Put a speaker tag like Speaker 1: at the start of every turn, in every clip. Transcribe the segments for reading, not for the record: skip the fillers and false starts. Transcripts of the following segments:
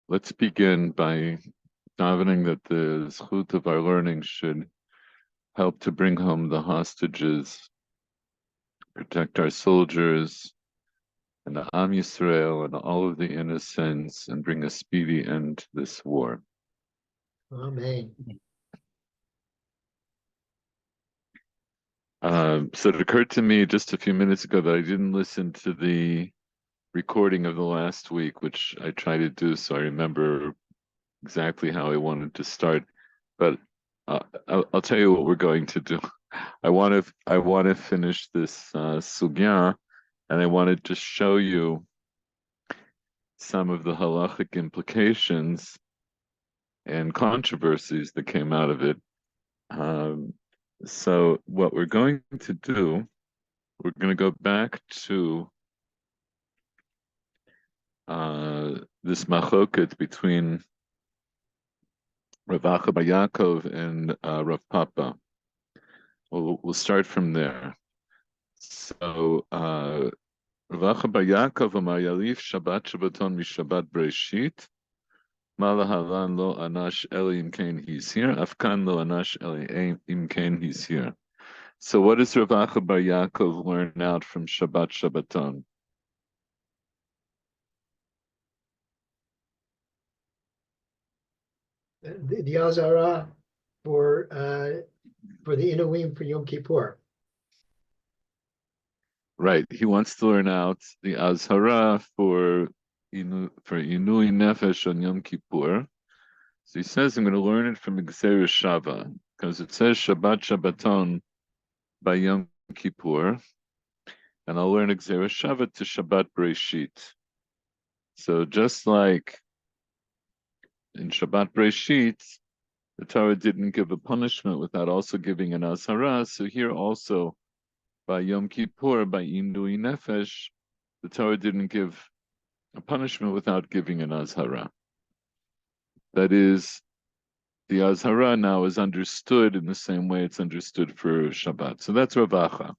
Speaker 1: Let's begin by davening that the zchut of our learning should help to bring home the hostages, protect our soldiers, and the Am Yisrael and all of the innocents, and bring a speedy end to this war.
Speaker 2: Amen.
Speaker 1: So it occurred to me just a few minutes ago that I didn't listen to the recording of the last week, which I try to do so I remember exactly how I wanted to start. But I'll tell you what we're going to do. I want to finish this sugya, and I wanted to show you some of the halachic implications and controversies that came out of it. So what we're going to do, we're going to go back to this machoket between Rav Acha bar Yaakov and Rav Papa. We'll start from there. So Rav Acha bar Yaakov amar Yalif Shabbat Shabbaton mishabbat Breshit. Malahalan lo anash eli imkain he's here. Afkan lo anash eli imkain he's here. So what does Rav Acha bar Yaakov learn out from Shabbat Shabbaton?
Speaker 2: The Azhara for the Inuim for Yom Kippur.
Speaker 1: Right. He wants to learn out the Azhara for Inui Nefesh on Yom Kippur. So he says, I'm going to learn it from Gzeira Shava, because it says Shabbat Shabbaton by Yom Kippur, and I'll learn Gzeira Shava to Shabbat Breshit. So just like in Shabbat Breshit, the Torah didn't give a punishment without also giving an Azhara, so here also by Yom Kippur, by Inui Nefesh, the Torah didn't give a punishment without giving an Azhara. That is, the Azhara now is understood in the same way it's understood for Shabbat. So that's Rav Acha.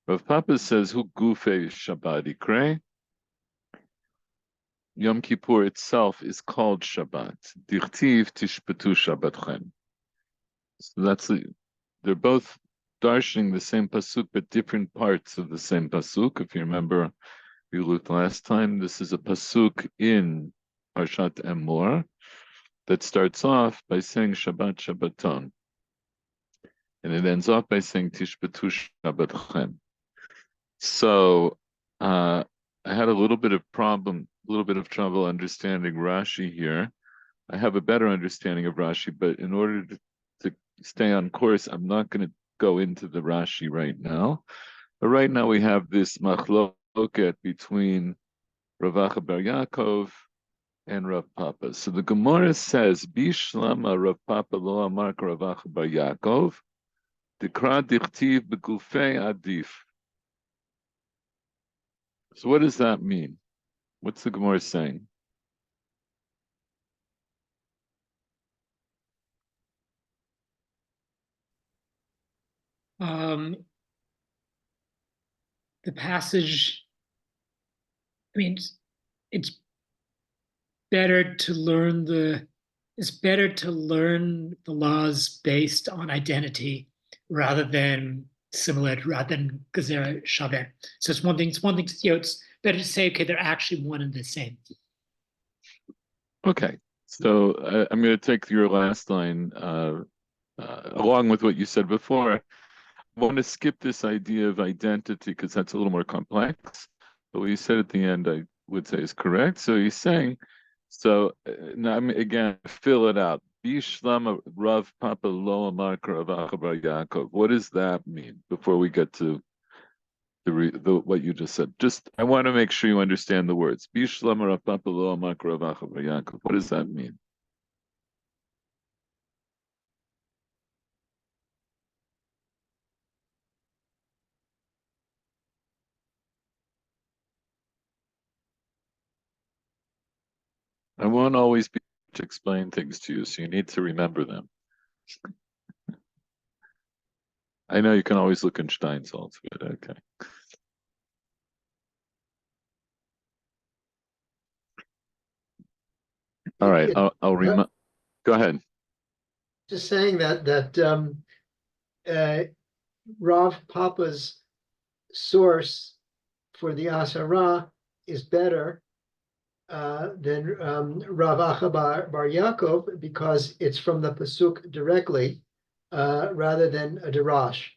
Speaker 1: Rav Papa says, Hu gufe Shabbat ikre. Yom Kippur itself is called Shabbat. Dichtiv tishpetu Shabbatchem. So they're both darshaning the same pasuk, but different parts of the same pasuk. If you remember, you looked last time, this is a pasuk in Parshat Emor that starts off by saying Shabbat Shabbaton, and it ends off by saying Tishbetu Shabbatchem. So I had a little bit of trouble understanding Rashi here. I have a better understanding of Rashi, but in order to stay on course, I'm not going to go into the Rashi right now. But right now we have this machloket between Rav Acha bar Yaakov and Rav Papa. So the Gemara says, Bishlama Rav Papa lo amar Rav Acha bar Yaakov, Dikra dichtiv begufei adif. So what does that mean? What's the Gemara saying?
Speaker 3: The passage, I mean, it's better to learn the laws based on identity rather than similarity, rather than Gezerah Shaveh. So it's one thing, it's better to say, okay, they're actually one and the same.
Speaker 1: Okay, so I'm going to take your last line along with what you said before. I want to skip this idea of identity because that's a little more complex. But what you said at the end, I would say is correct. So he's saying, now again, fill it out. Bishlama Rav Papa Lo Amar Rav Acha bar Yaakov. What does that mean? Before we get to what you just said, I want to make sure you understand the words. Bishlama Rav Papa Lo Amar Rav Acha bar Yaakov. What does that mean? I won't always be able to explain things to you, so you need to remember them. I know you can always look in Steinsaltz, but okay. All right, I'll
Speaker 2: uh,
Speaker 1: remind. Go ahead.
Speaker 2: just saying that Rav Papa's source for the Asara is better than Rav Acha bar Yaakov because it's from the pasuk directly rather than a derash.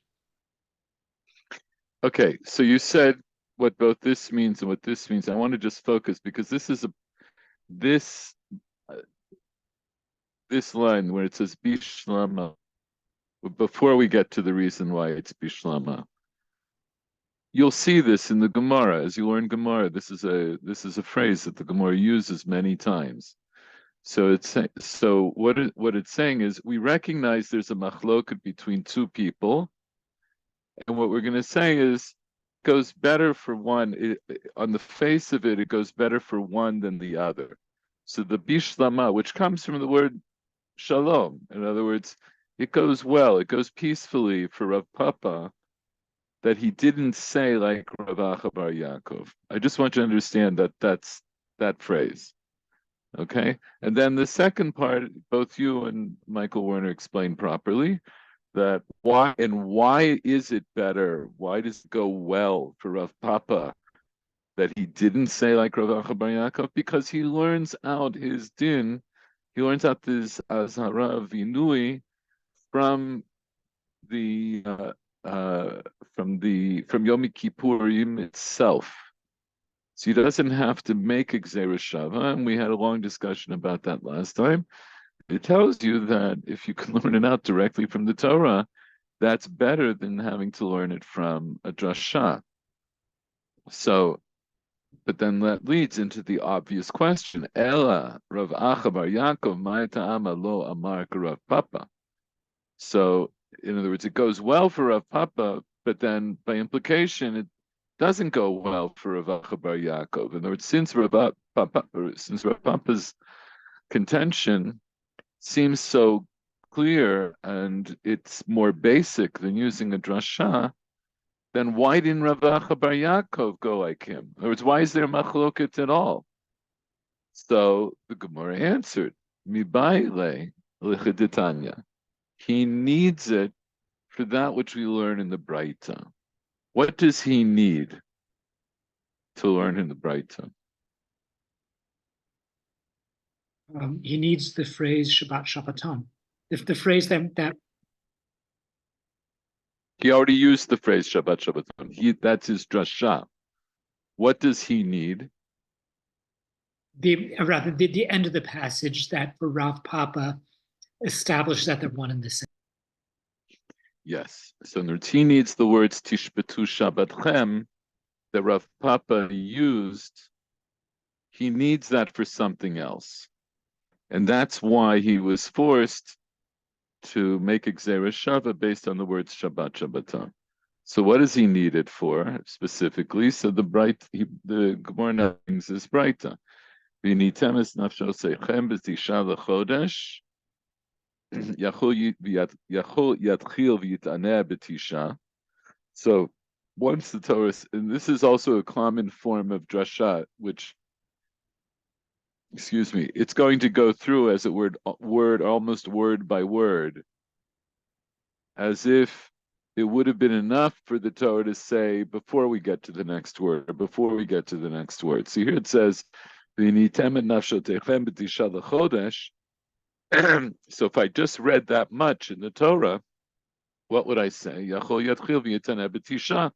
Speaker 1: Okay, so you said what both this means and what this means. I want to just focus because this is this line where it says bishlama. Before we get to the reason why it's bishlama, you'll see this in the Gemara as you learn Gemara. This is a phrase that the Gemara uses many times. So what it's saying is we recognize there's a machloket between two people, and what we're going to say is goes better for one. On the face of it, it goes better for one than the other. So the bishlama, which comes from the word shalom, in other words, it goes well, it goes peacefully for Rav Papa, that he didn't say like Rav Acha bar Yaakov. I just want you to understand that that's that phrase. Okay? And then the second part, both you and Michael Werner explained properly, that why is it better? Why does it go well for Rav Papa that he didn't say like Rav Acha bar Yaakov? Because he learns out his din, he learns out this Azhara of Inui from Yom Kippurim itself. So he doesn't have to make Gzeira Shava, and we had a long discussion about that last time. It tells you that if you can learn it out directly from the Torah, that's better than having to learn it from a drasha. So, but then that leads into the obvious question: Ela Rav Acha bar Yaakov ma'ata'ama lo amar Rav Papa. So, in other words, it goes well for Rav Papa, but then by implication, it doesn't go well for Rav Acha bar Yaakov. In other words, since Rav Papa's contention seems so clear and it's more basic than using a drasha, then why didn't Rav Acha bar Yaakov go like him? In other words, why is there machloket at all? So the Gemara answered, Mibaile licheditanya. He needs it for that which we learn in the Braita. What does he need to learn in the Braita?
Speaker 3: He needs the phrase Shabbat Shabbaton. If the phrase that
Speaker 1: he already used the phrase Shabbat Shabbaton. That's his drasha. What does he need?
Speaker 3: the end of the passage that for Rav Papa establishes that they're one and the same.
Speaker 1: Yes. So he needs the words Tishbetu Shabbatchem that Rav Papa used. He needs that for something else. And that's why he was forced to make a Gzeira Shava based on the words Shabbat Shabbaton. So what does he need it for specifically? So the Gemara names is Braita. V'nitem es nafsho seichem b'tisha l'chodesh yachol yatchil v'yitaneh b'tisha. So once the Torah, and this is also a common form of drasha, which, excuse me, it's going to go through as a word almost word by word, as if it would have been enough for the Torah to say before we get to the next word, or before we get to the next word. So here it says, "V'nitem et nafshotechem b'tisha l'chodesh." So if I just read that much in the Torah, what would I say? Yachol yatchil v'yitaneh b'tisha.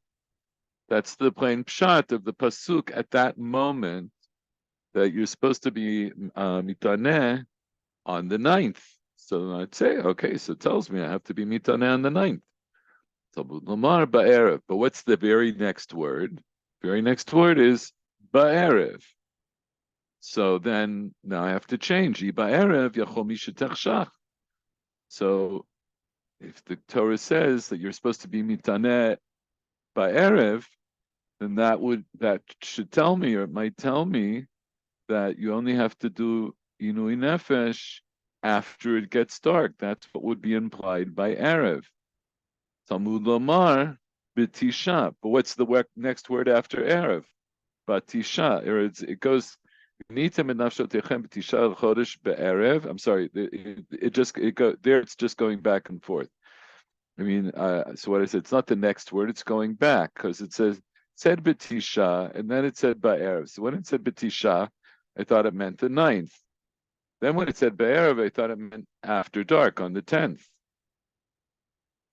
Speaker 1: That's the plain pshat of the pasuk at that moment, that you're supposed to be mitaneh on the 9th. So then I'd say, okay, so it tells me I have to be mitaneh on the 9th. But what's the very next word? Very next word is ba'erev. So then now I have to change. Ba'erev yachol mishetech. So if the Torah says that you're supposed to be mitaneh ba'erev, then that should tell me, or it might tell me, that you only have to do inui nefesh after it gets dark. That's what would be implied by erev. Talmud lomar b'tisha. But what's the next word after erev? Batisha. It goes Nitem et nafshotechem b'tisha chodesh be'erev. I'm sorry, it's just going back and forth. I mean, so what I said, it's not the next word, it's going back, because it said b'tisha, and then it said ba'erev. So when it said b'tisha, I thought it meant the 9th. Then when it said ba'erev, I thought it meant after dark on the 10th.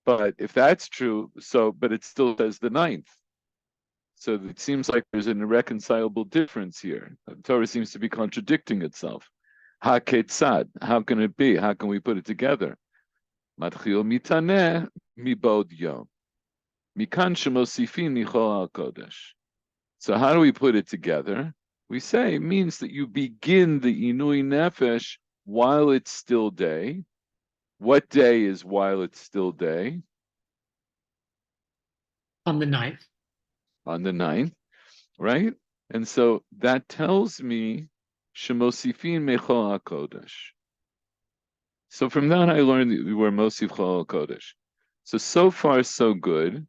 Speaker 1: But if that's true, but it still says the 9th. So it seems like there's an irreconcilable difference here. The Torah seems to be contradicting itself. Ha-ketzad, how can it be? How can we put it together? Matchil mitaneh mibod yom. Mikan shemosifin michol al-kodesh. So how do we put it together? We say it means that you begin the inui nefesh while it's still day. What day is while it's still day?
Speaker 3: On the 9th.
Speaker 1: On the 9th, right? And so that tells me shemosifin mechol hakodesh. So from that I learned that we were mosif chol hakodesh. So far so good,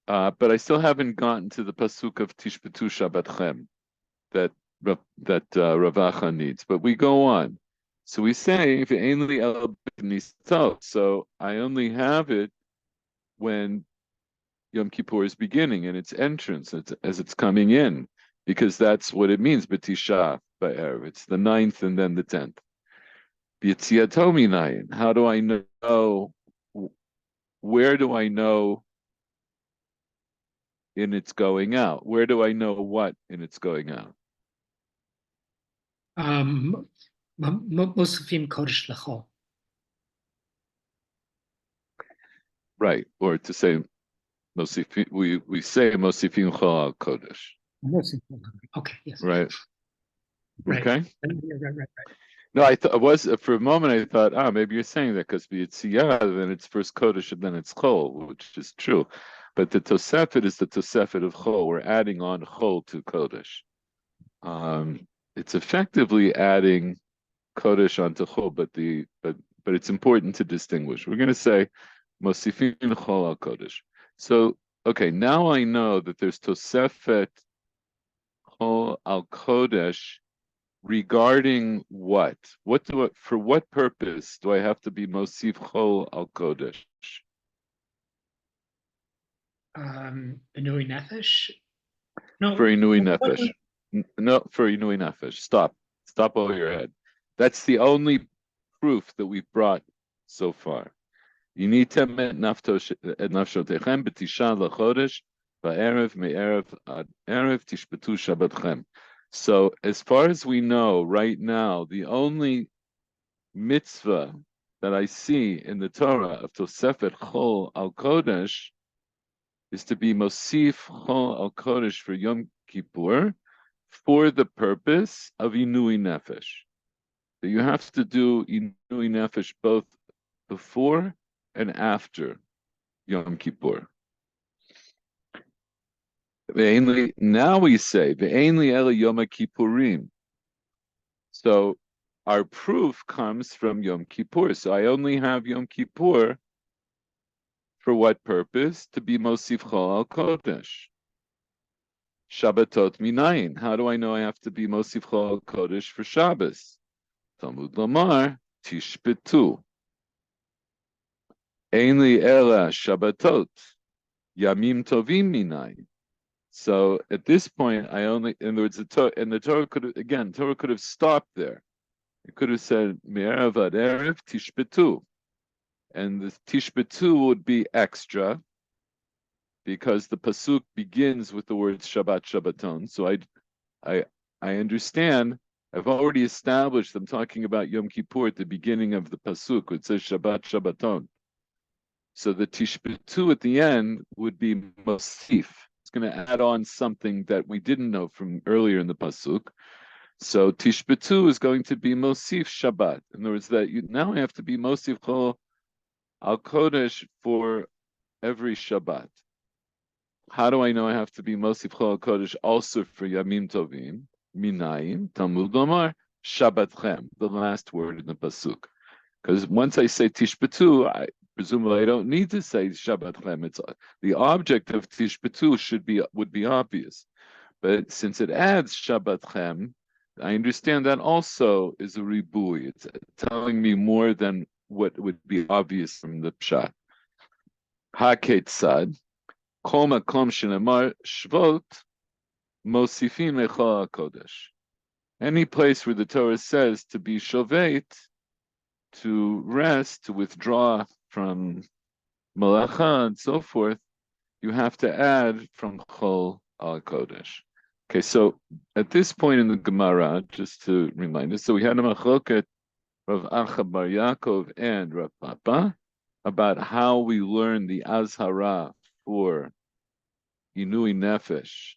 Speaker 1: but I still haven't gotten to the pasuk of tishbetu shabbatchem that Ravacha needs. But we go on. So we say ve'ein li el b'nisto. So I only have it when Yom Kippur is beginning and its entrance as it's coming in, because that's what it means, b'tisha ba'erev. It's the 9th and then the 10th. B'yitziato minayin. How do I know? Where do I know in its going out? Where do I know what in its going out?
Speaker 3: Mosifim kodesh lechol.
Speaker 1: Right, or to say we say Mosifim Chol Kodesh.
Speaker 3: Okay, yes.
Speaker 1: Right.
Speaker 3: Right.
Speaker 1: Okay.
Speaker 3: Right.
Speaker 1: No, I thought for a moment I thought, maybe you're saying that because B'Yitziyah, then it's first Kodesh and then it's Chol, which is true. But the Tosefet is the Tosefet of Chol. We're adding on Chol to Kodesh. It's effectively adding Kodesh onto Chol, but it's important to distinguish. We're going to say Mosifin Chol al Kodesh. So, okay, now I know that there's Tosefet Chol al Kodesh regarding what? For what purpose do I have to be Mosif Chol al Kodesh?
Speaker 3: Inui nefesh? No.
Speaker 1: For Inui Nefesh. No, for Inui Nefesh. Stop over your head. That's the only proof that we've brought so far. Yinitem et nafshotechem b'tisha l'chodesh ba'erev me'erev ad erev tishbetu shabbatchem. So as far as we know right now, the only mitzvah that I see in the Torah of Tosefet Chol al Kodesh is to be Mosif Chol al Kodesh for Yom Kippur for the purpose of Inui Nefesh. So you have to do Inui Nefesh both before and after Yom Kippur. Now we say ve'enli ela Yoma Kippurim. So our proof comes from Yom Kippur. So I only have Yom Kippur for what purpose? To be Mosif Chol al Kodesh. Shabbatot minayin. How do I know I have to be Mosif Chol al Kodesh for Shabbos? Talmud Lamar Tishbetu. Einli ela Shabbatot, Yamim Tovim Minai. So at this point, in other words, the Torah could have stopped there. It could have said Me'erev ad Erev Tishbetu, and the Tishbetu would be extra because the pasuk begins with the words Shabbat Shabbaton. So I understand. I've already established. I'm talking about Yom Kippur at the beginning of the pasuk. It says Shabbat Shabbaton. So the tishbetu at the end would be mosif. It's going to add on something that we didn't know from earlier in the pasuk. So tishbetu is going to be mosif Shabbat. In other words, now I have to be mosif chol al kodesh for every Shabbat. How do I know I have to be mosif chol al kodesh also for yamim tovim? Minayin Talmud Lomar Shabbatchem, the last word in the pasuk. Because once I say tishbetu, presumably I don't need to say Shabbatchem. It's the object of tishbetu would be obvious, but since it adds Shabbatchem, I understand that also is a ribui. It's telling me more than what would be obvious from the pshat. Haketzad, kol makom shenemar shvot, mosifim echol hakodesh. Any place where the Torah says to be shovet, to rest, to withdraw from malacha and so forth, you have to add from chol al kodesh. Okay, so at this point in the Gemara, just to remind us, so we had a machloket Rav Acha Bar Yaakov and Rav Papa about how we learn the Azhara for Inui Nefesh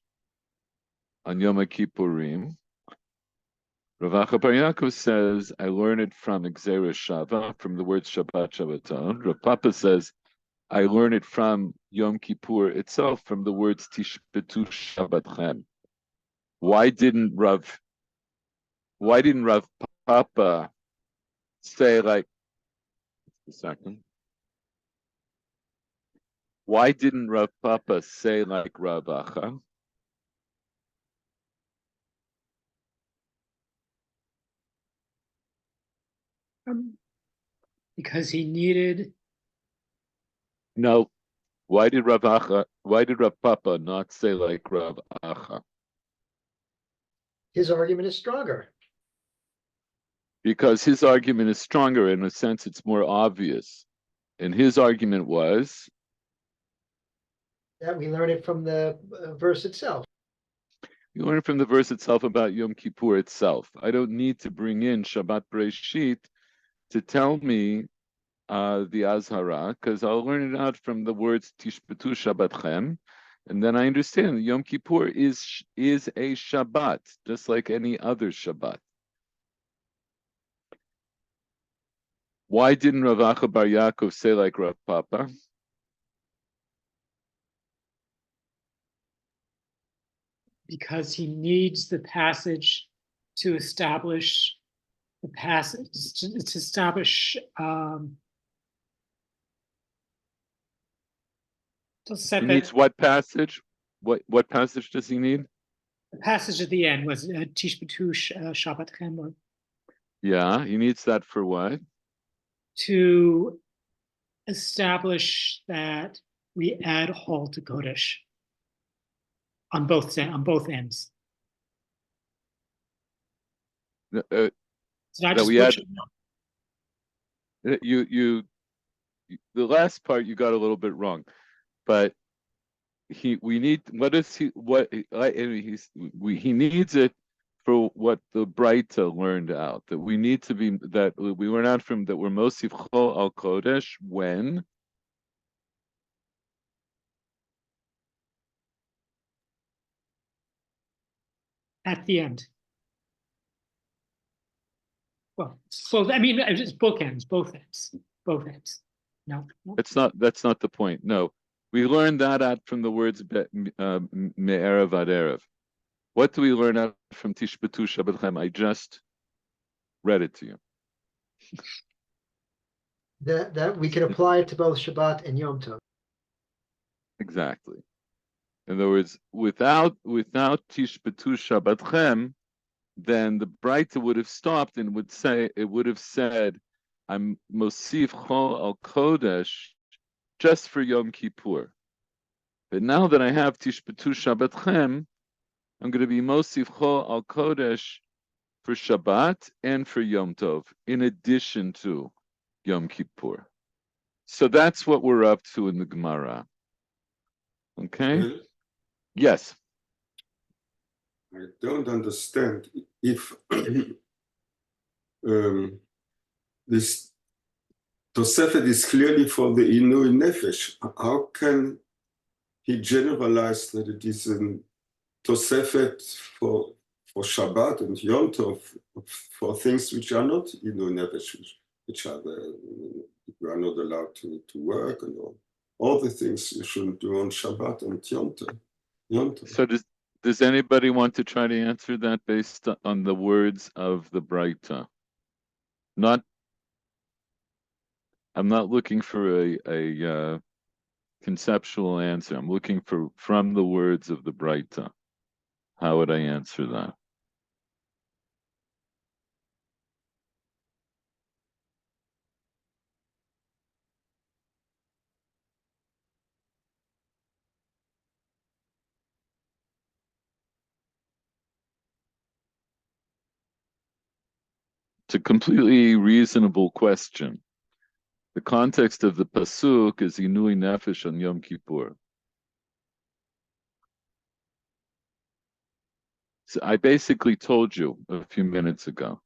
Speaker 1: on Yoma Kippurim. Rav Acha Bar Yaakov says, I learn it from Gzeira Shava, from the word Shabbat Shabbaton. Rav Papa says, I learn it from Yom Kippur itself, from the words Tishbetu Shabbatchem. Why didn't Rav Papa say like, a second. Why didn't Rav Papa say like Rav Acha?
Speaker 3: Because he needed.
Speaker 1: No. Why did Rav Papa not say like Rav Acha?
Speaker 2: His argument is stronger.
Speaker 1: Because his argument is stronger. In a sense, it's more obvious. And his argument was
Speaker 2: that we learn it from the verse itself.
Speaker 1: You learn from the verse itself about Yom Kippur itself. I don't need to bring in Shabbat Bereshit to tell me the Azhara, because I'll learn it out from the words Tishbetu Shabbatchem, and then I understand Yom Kippur is a Shabbat, just like any other Shabbat. Why didn't Rav Acha Bar Yaakov say like Rav Papa?
Speaker 3: Because he needs the passage to establish the passage, to establish
Speaker 1: he needs what passage? What passage does he need?
Speaker 3: The passage at the end was Tishbetu Shabbatchem.
Speaker 1: Yeah, he needs that for what?
Speaker 3: To establish that we add Hol to Kodesh on both ends.
Speaker 1: That we add. The last part you got a little bit wrong, but he needs it for what the Breita learned out, that we need to be, that we learn out from, that we're Mosif Chol al Kodesh when
Speaker 3: at the end. Well, so I mean, it's both ends. No,
Speaker 1: that's not the point. No, we learned that out from the words me'erev ad erev. What do we learn out from Tishbetu Shabbatchem? I just read it to you.
Speaker 2: That we can apply it to both Shabbat and Yom Tov.
Speaker 1: Exactly. In other words, without Tishbetu Shabbatchem, then the Breita would have stopped and would have said, I'm Mosif Chol al Kodesh just for Yom Kippur. But now that I have Tishbetu Shabbatchem, I'm going to be Mosif Chol al Kodesh for Shabbat and for Yom Tov, in addition to Yom Kippur. So that's what we're up to in the Gemara. Okay?
Speaker 4: Well,
Speaker 1: yes.
Speaker 4: I don't understand if this Tosefet is clearly for the Inui Nefesh. How can he generalize that it is a Tosefet for Shabbat and Yom Tov, for things which are not Inui Nefesh, which are you are not allowed to work, and all the things you shouldn't do on Shabbat and Yom Tov.
Speaker 1: So does anybody want to try to answer that based on the words of the Breita? I'm not looking for a conceptual answer. I'm looking from the words of the Breita. How would I answer that? It's a completely reasonable question. The context of the pasuk is Inui Nefesh on Yom Kippur. So I basically told you a few minutes ago.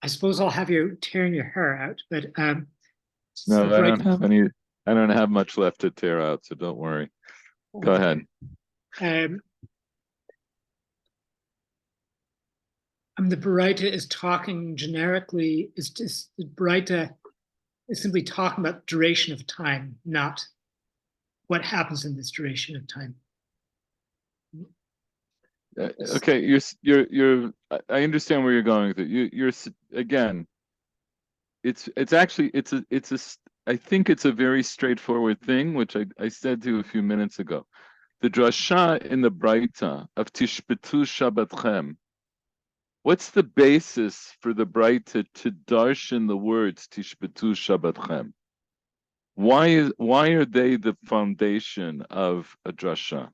Speaker 3: I suppose I'll have you tearing your hair out, but
Speaker 1: no, I don't have any. I don't have much left to tear out, so don't worry. Go ahead.
Speaker 3: The Baraita is talking generically. Is just the Baraita is simply talking about duration of time, not what happens in this duration of time.
Speaker 1: Okay, you're. I understand where you're going with it. You're again. It's actually I think it's a very straightforward thing, which I said to you a few minutes ago. The drasha in the Braita of Tishbetu Shabbatchem. What's the basis for the Braita to darshan the words Tishbetu Shabbatchem? Why are they the foundation of a drasha?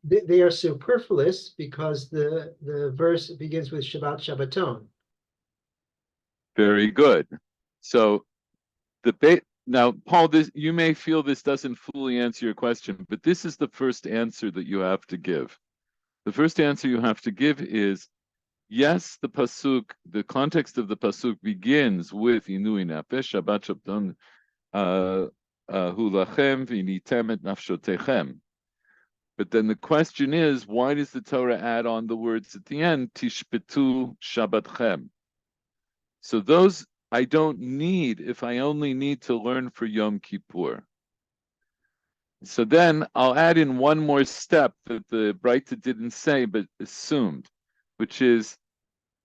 Speaker 2: They are superfluous because the verse begins with Shabbat Shabbaton.
Speaker 1: Very good. So now, Paul, you may feel this doesn't fully answer your question, but this is the first answer that you have to give. The first answer you have to give is, yes, the pasuk, the context of the pasuk begins with Inui Nefesh, Shabbat Shabbaton, Hu Lachem V'initem et Nafshotechem. But then the question is, why does the Torah add on the words at the end, Tishbetu Shabbatchem? So those I don't need if I only need to learn for Yom Kippur. So then I'll add in one more step that the Braita didn't say but assumed, which is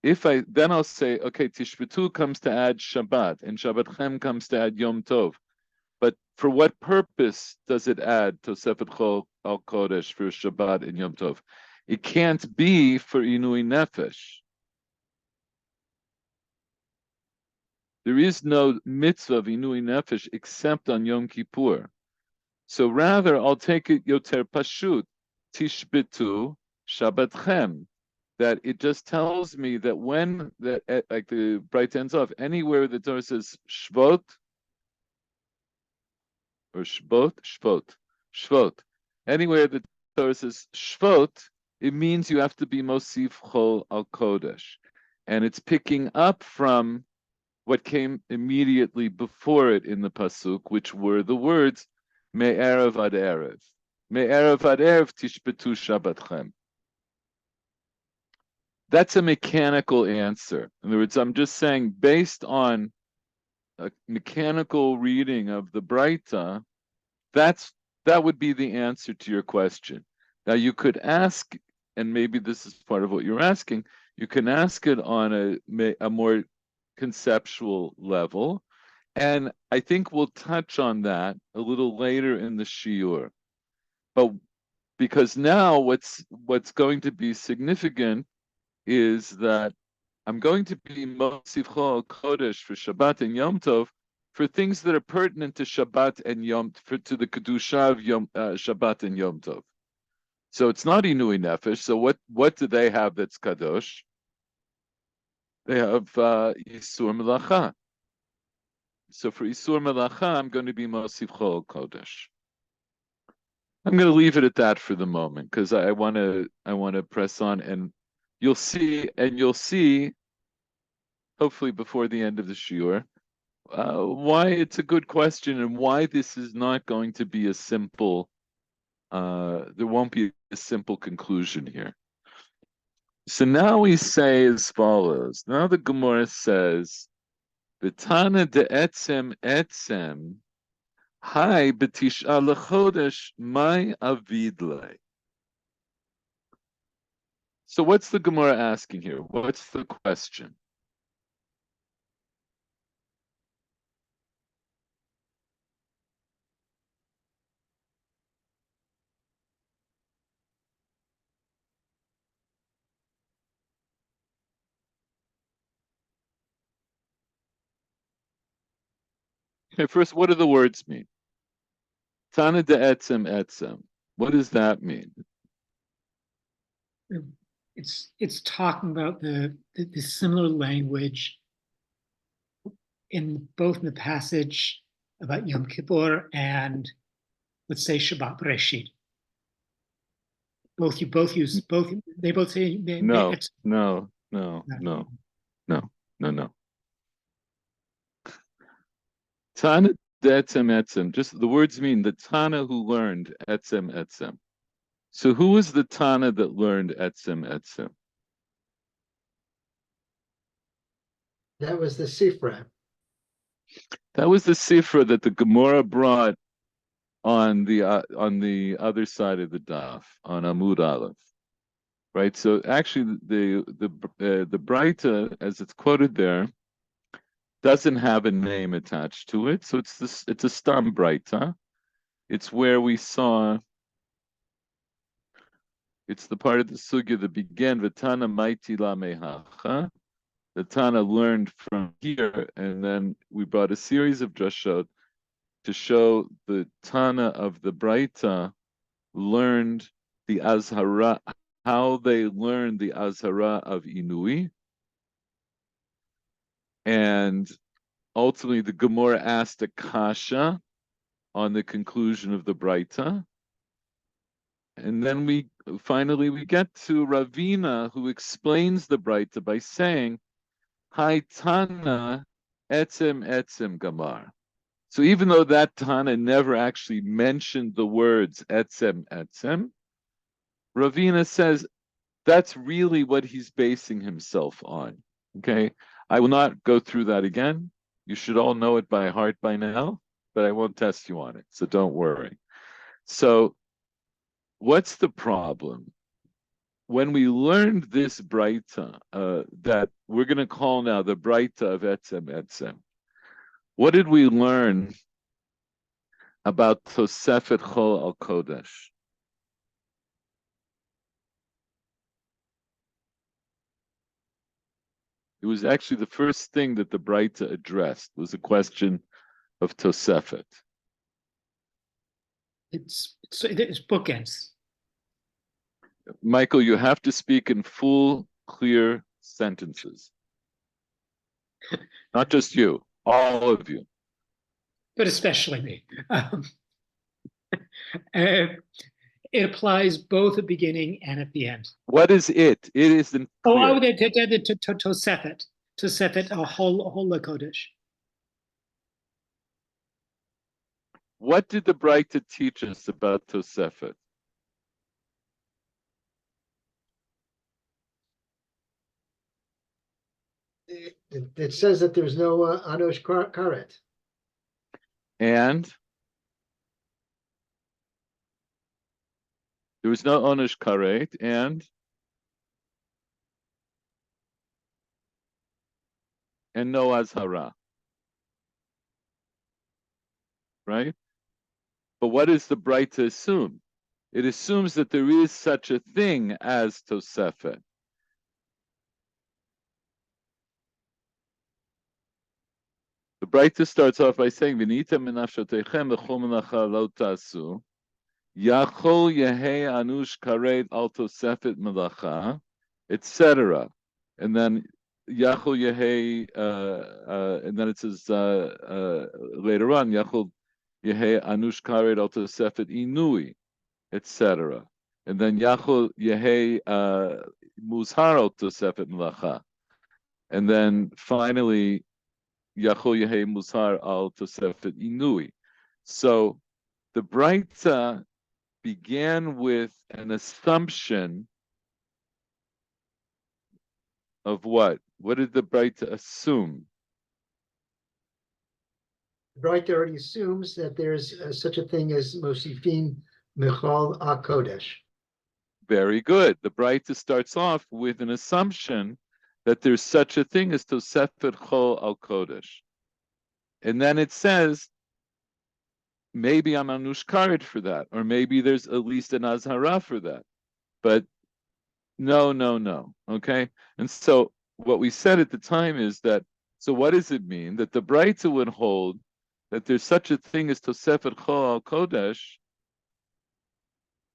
Speaker 1: then I'll say, okay, Tishbetu comes to add Shabbat, and Shabbatchem comes to add Yom Tov. But for what purpose does it add Tosefet Chol Al Kodesh for Shabbat and Yom Tov? It can't be for Inui Nefesh. There is no mitzvah of Inui Nefesh except on Yom Kippur. So rather, I'll take it Yoter Pashut, Tishbetu Shabbatchem, that it just tells me that when, like the bright ends off, anywhere the Torah says Shvot, or Shvot, anywhere the Torah says Shvot, it means you have to be Mosif Chol Al Kodesh. And it's picking up from what came immediately before it in the pasuk, which were the words Me'erev ad Erev. Me'erev ad Erev tishbetu Shabbatchem. That's a mechanical answer. In other words, I'm just saying, based on a mechanical reading of the Braita, that would be the answer to your question. Now you could ask, and maybe this is part of what you're asking, you can ask it on a more conceptual level, and I think we'll touch on that a little later in the shiur. But because now what's going to be significant is that I'm going to be Mosif Chol Kodesh for Shabbat and Yom Tov for things that are pertinent to Shabbat and to the Kedusha of Shabbat and Yom Tov. So it's not Inui Nefesh. So what do they have that's Kadosh? They have Yisur Melacha. So for Yisur Melacha, I'm going to be Mosif Chol Kodesh. I'm going to leave it at that for the moment because I want to press on, and you'll see, hopefully before the end of the shiur, why it's a good question and why this is not going to be a simple. There won't be a simple conclusion here. So now we say as follows. Now the Gemara says, "V'tana de etzem, hai b'tish'a lechodesh mai avidle." So what's the Gemara asking here? What's the question? Okay, first, what do the words mean? Tana de etzem etzem. What does that mean?
Speaker 3: It's talking about the similar language in both in the passage about Yom Kippur and, let's say, Shabbat Bereshit. Both use both. They both say
Speaker 1: No. Tana de etzem etzem. Just the words mean the Tana who learned etzem etzem. So who was the Tana that learned etzem etzem?
Speaker 2: That was the Sifra.
Speaker 1: That was the Sifra that the Gemara brought on the other side of the daf, on Amud Aleph, right? So actually, the Braita, as it's quoted there, doesn't have a name attached to it, so it's a Stam Braita. It's where we saw. It's the part of the sugya that began V'tana Maiti La Mehacha. The Tana learned from here, and then we brought a series of drashot to show the Tana of the Braita learned the Azhara, how they learned the Azhara of Inui. And ultimately, the Gemara asked a kasha on the conclusion of the Braita. And then we get to Ravina, who explains the Braita by saying, Hai Tana etzem etzem gamar. So even though that Tana never actually mentioned the words etzem etzem, Ravina says that's really what he's basing himself on. Okay, I will not go through that again. You should all know it by heart by now, but I won't test you on it, so don't worry. So what's the problem? When we learned this Braita, that we're going to call now the Braita of etzem etzem, what did we learn about Tosefet Chol al Kodesh? It was actually the first thing that the Braita addressed was a question of Tosefet.
Speaker 3: It's bookends.
Speaker 1: Michael, you have to speak in full, clear sentences. Not just you, all of you.
Speaker 3: But especially me. It applies both at the beginning and at the end.
Speaker 1: What is it? It isn't clear.
Speaker 3: Tosefet a whole Kodesh.
Speaker 1: What did the Braita teach us about Tosefet?
Speaker 2: It says that there's no Anosh Karet.
Speaker 1: And there was no Onush Karet, and no Azhara. Right? But what does the Braita assume? It assumes that there is such a thing as Tosefet. The Braita starts off by saying, "V'nita menafshotechem v'chol menacha lo tasu, yachol yehei anush karet al tosefet melacha, etc." And then yachol yehei, and then it says later on, yachol yehei anush karet al tosefet inui, etc. And then yachol yehei muzhar al tosefet melacha, and then finally Yachol Yehei Musar al Tosefet Inui. So the Braita began with an assumption of what? What did the Braita assume?
Speaker 2: The Braita already assumes that there's such a thing as Mosifin Michal HaKodesh.
Speaker 1: Very good. The Braita starts off with an assumption that there's such a thing as Tosefet Chol al Kodesh. And then it says, maybe I'm anushkaret for that, or maybe there's at least an azhara for that. But no. Okay? And so what we said at the time is that, so what does it mean? That the Braita would hold that there's such a thing as Tosefet Chol al Kodesh,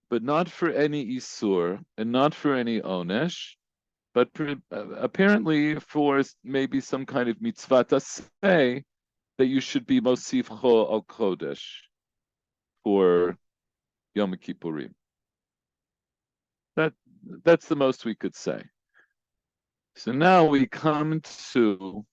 Speaker 1: but not for any Isur and not for any Onesh, but apparently for maybe some kind of mitzvah to say that you should be Mosif Chol al Kodesh for Yom Kippurim. That's the most we could say. So now we come to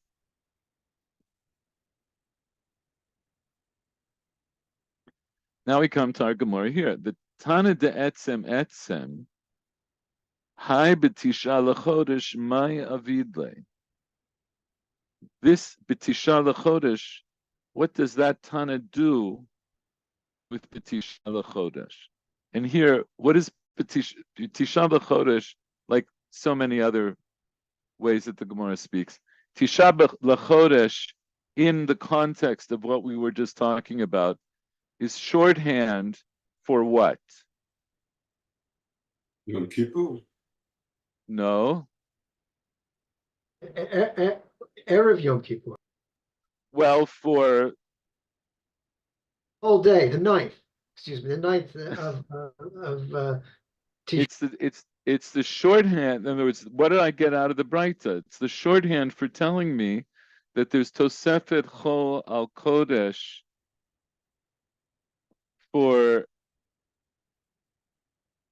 Speaker 1: our Gemara here. The Tana de Etzem, Hai b'tisha l'chodesh mai avidle. This b'tisha l'chodesh, what does that Tana do with b'tisha l'chodesh? And here, what is b'tisha l'chodesh? Like so many other ways that the Gemara speaks, Tisha l'chodesh, in the context of what we were just talking about, is shorthand for what?
Speaker 4: Yom Kippur.
Speaker 1: No.
Speaker 2: Erev Yom Kippur.
Speaker 1: Well, for
Speaker 2: Whole day, the 9th. Excuse me, the 9th of
Speaker 1: it's the shorthand. In other words, what did I get out of the Breita? It's the shorthand for telling me that there's Tosefet Chol al Kodesh for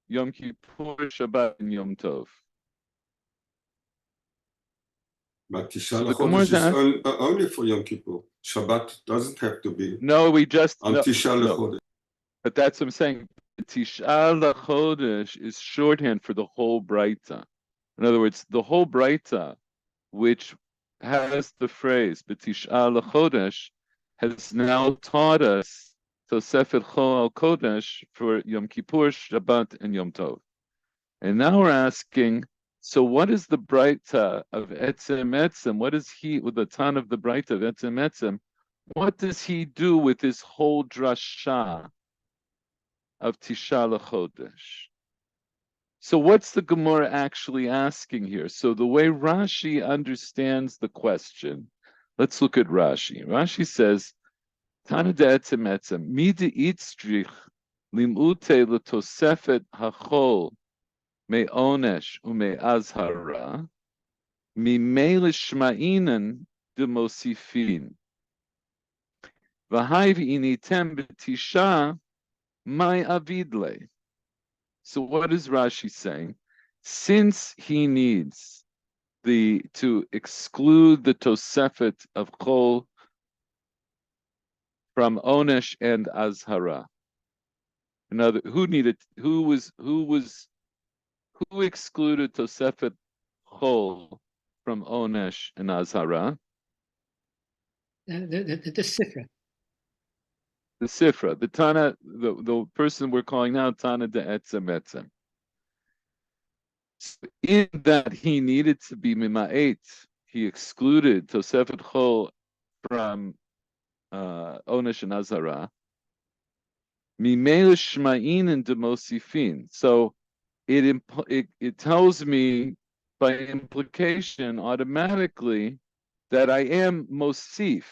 Speaker 1: Yom Kippur, Shabbat, and Yom Tov.
Speaker 4: But Tisha l'chodesh is only for Yom Kippur. Shabbat doesn't have to be.
Speaker 1: No, we just
Speaker 4: on Tisha l'chodesh.
Speaker 1: But that's what I'm saying. Tisha l'chodesh is shorthand for the whole Breita. In other words, the whole Breita, which has the phrase B'tisha l'chodesh, has now taught us Tosefet Chol al Kodesh for Yom Kippur, Shabbat, and Yom Tov. And now we're asking, so what is the Breita of Etzem? What is he, with the Tan of the Breita of Etzem? What does he do with this whole drasha of Tisha l'chodesh? So what's the Gemara actually asking here? So the way Rashi understands the question, let's look at Rashi. Rashi says, Tana de etzem, mi de itzrich limute l'tosefet hachol me onesh ume azhara, mi me l'shma'inen de mosifin. V'hai v'initem b'tisha my avidle. So what is Rashi saying? Since he needs to exclude the Tosefet of Chol from Onesh and Azhara. Another, who excluded Tosefet Chol from Onesh and Azhara?
Speaker 3: The Sifra.
Speaker 1: The Sifra, the Tana, the person we're calling now Tana de Etzem. So in that he needed to be Mima'et, he excluded Tosefet Chol from Onesh and Azhara. Mimei Shma'in and Demosifin. So it tells me by implication automatically that I am Mosif.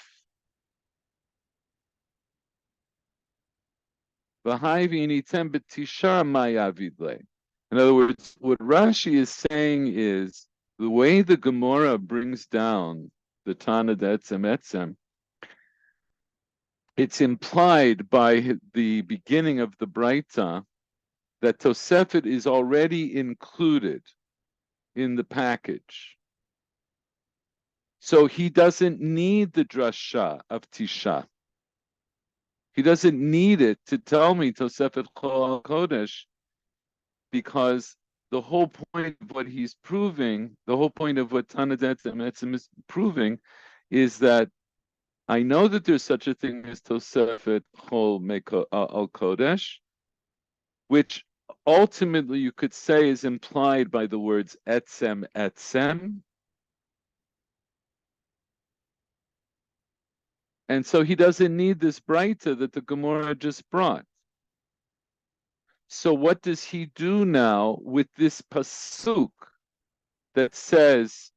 Speaker 1: In other words, what Rashi is saying is the way the Gemara brings down the Tana de Etzem, it's implied by the beginning of the Breita that Tosefet is already included in the package. So he doesn't need the drasha of Tisha. He doesn't need it to tell me Tosefet Chol Kodesh, because the whole point of what he's proving, the whole point of what Tana de Etzem is proving, is that I know that there's such a thing as Tosefet Chol al Kodesh, which ultimately you could say is implied by the words Etzem. And so he doesn't need this Breita that the Gemara just brought. So what does he do now with this pasuk that says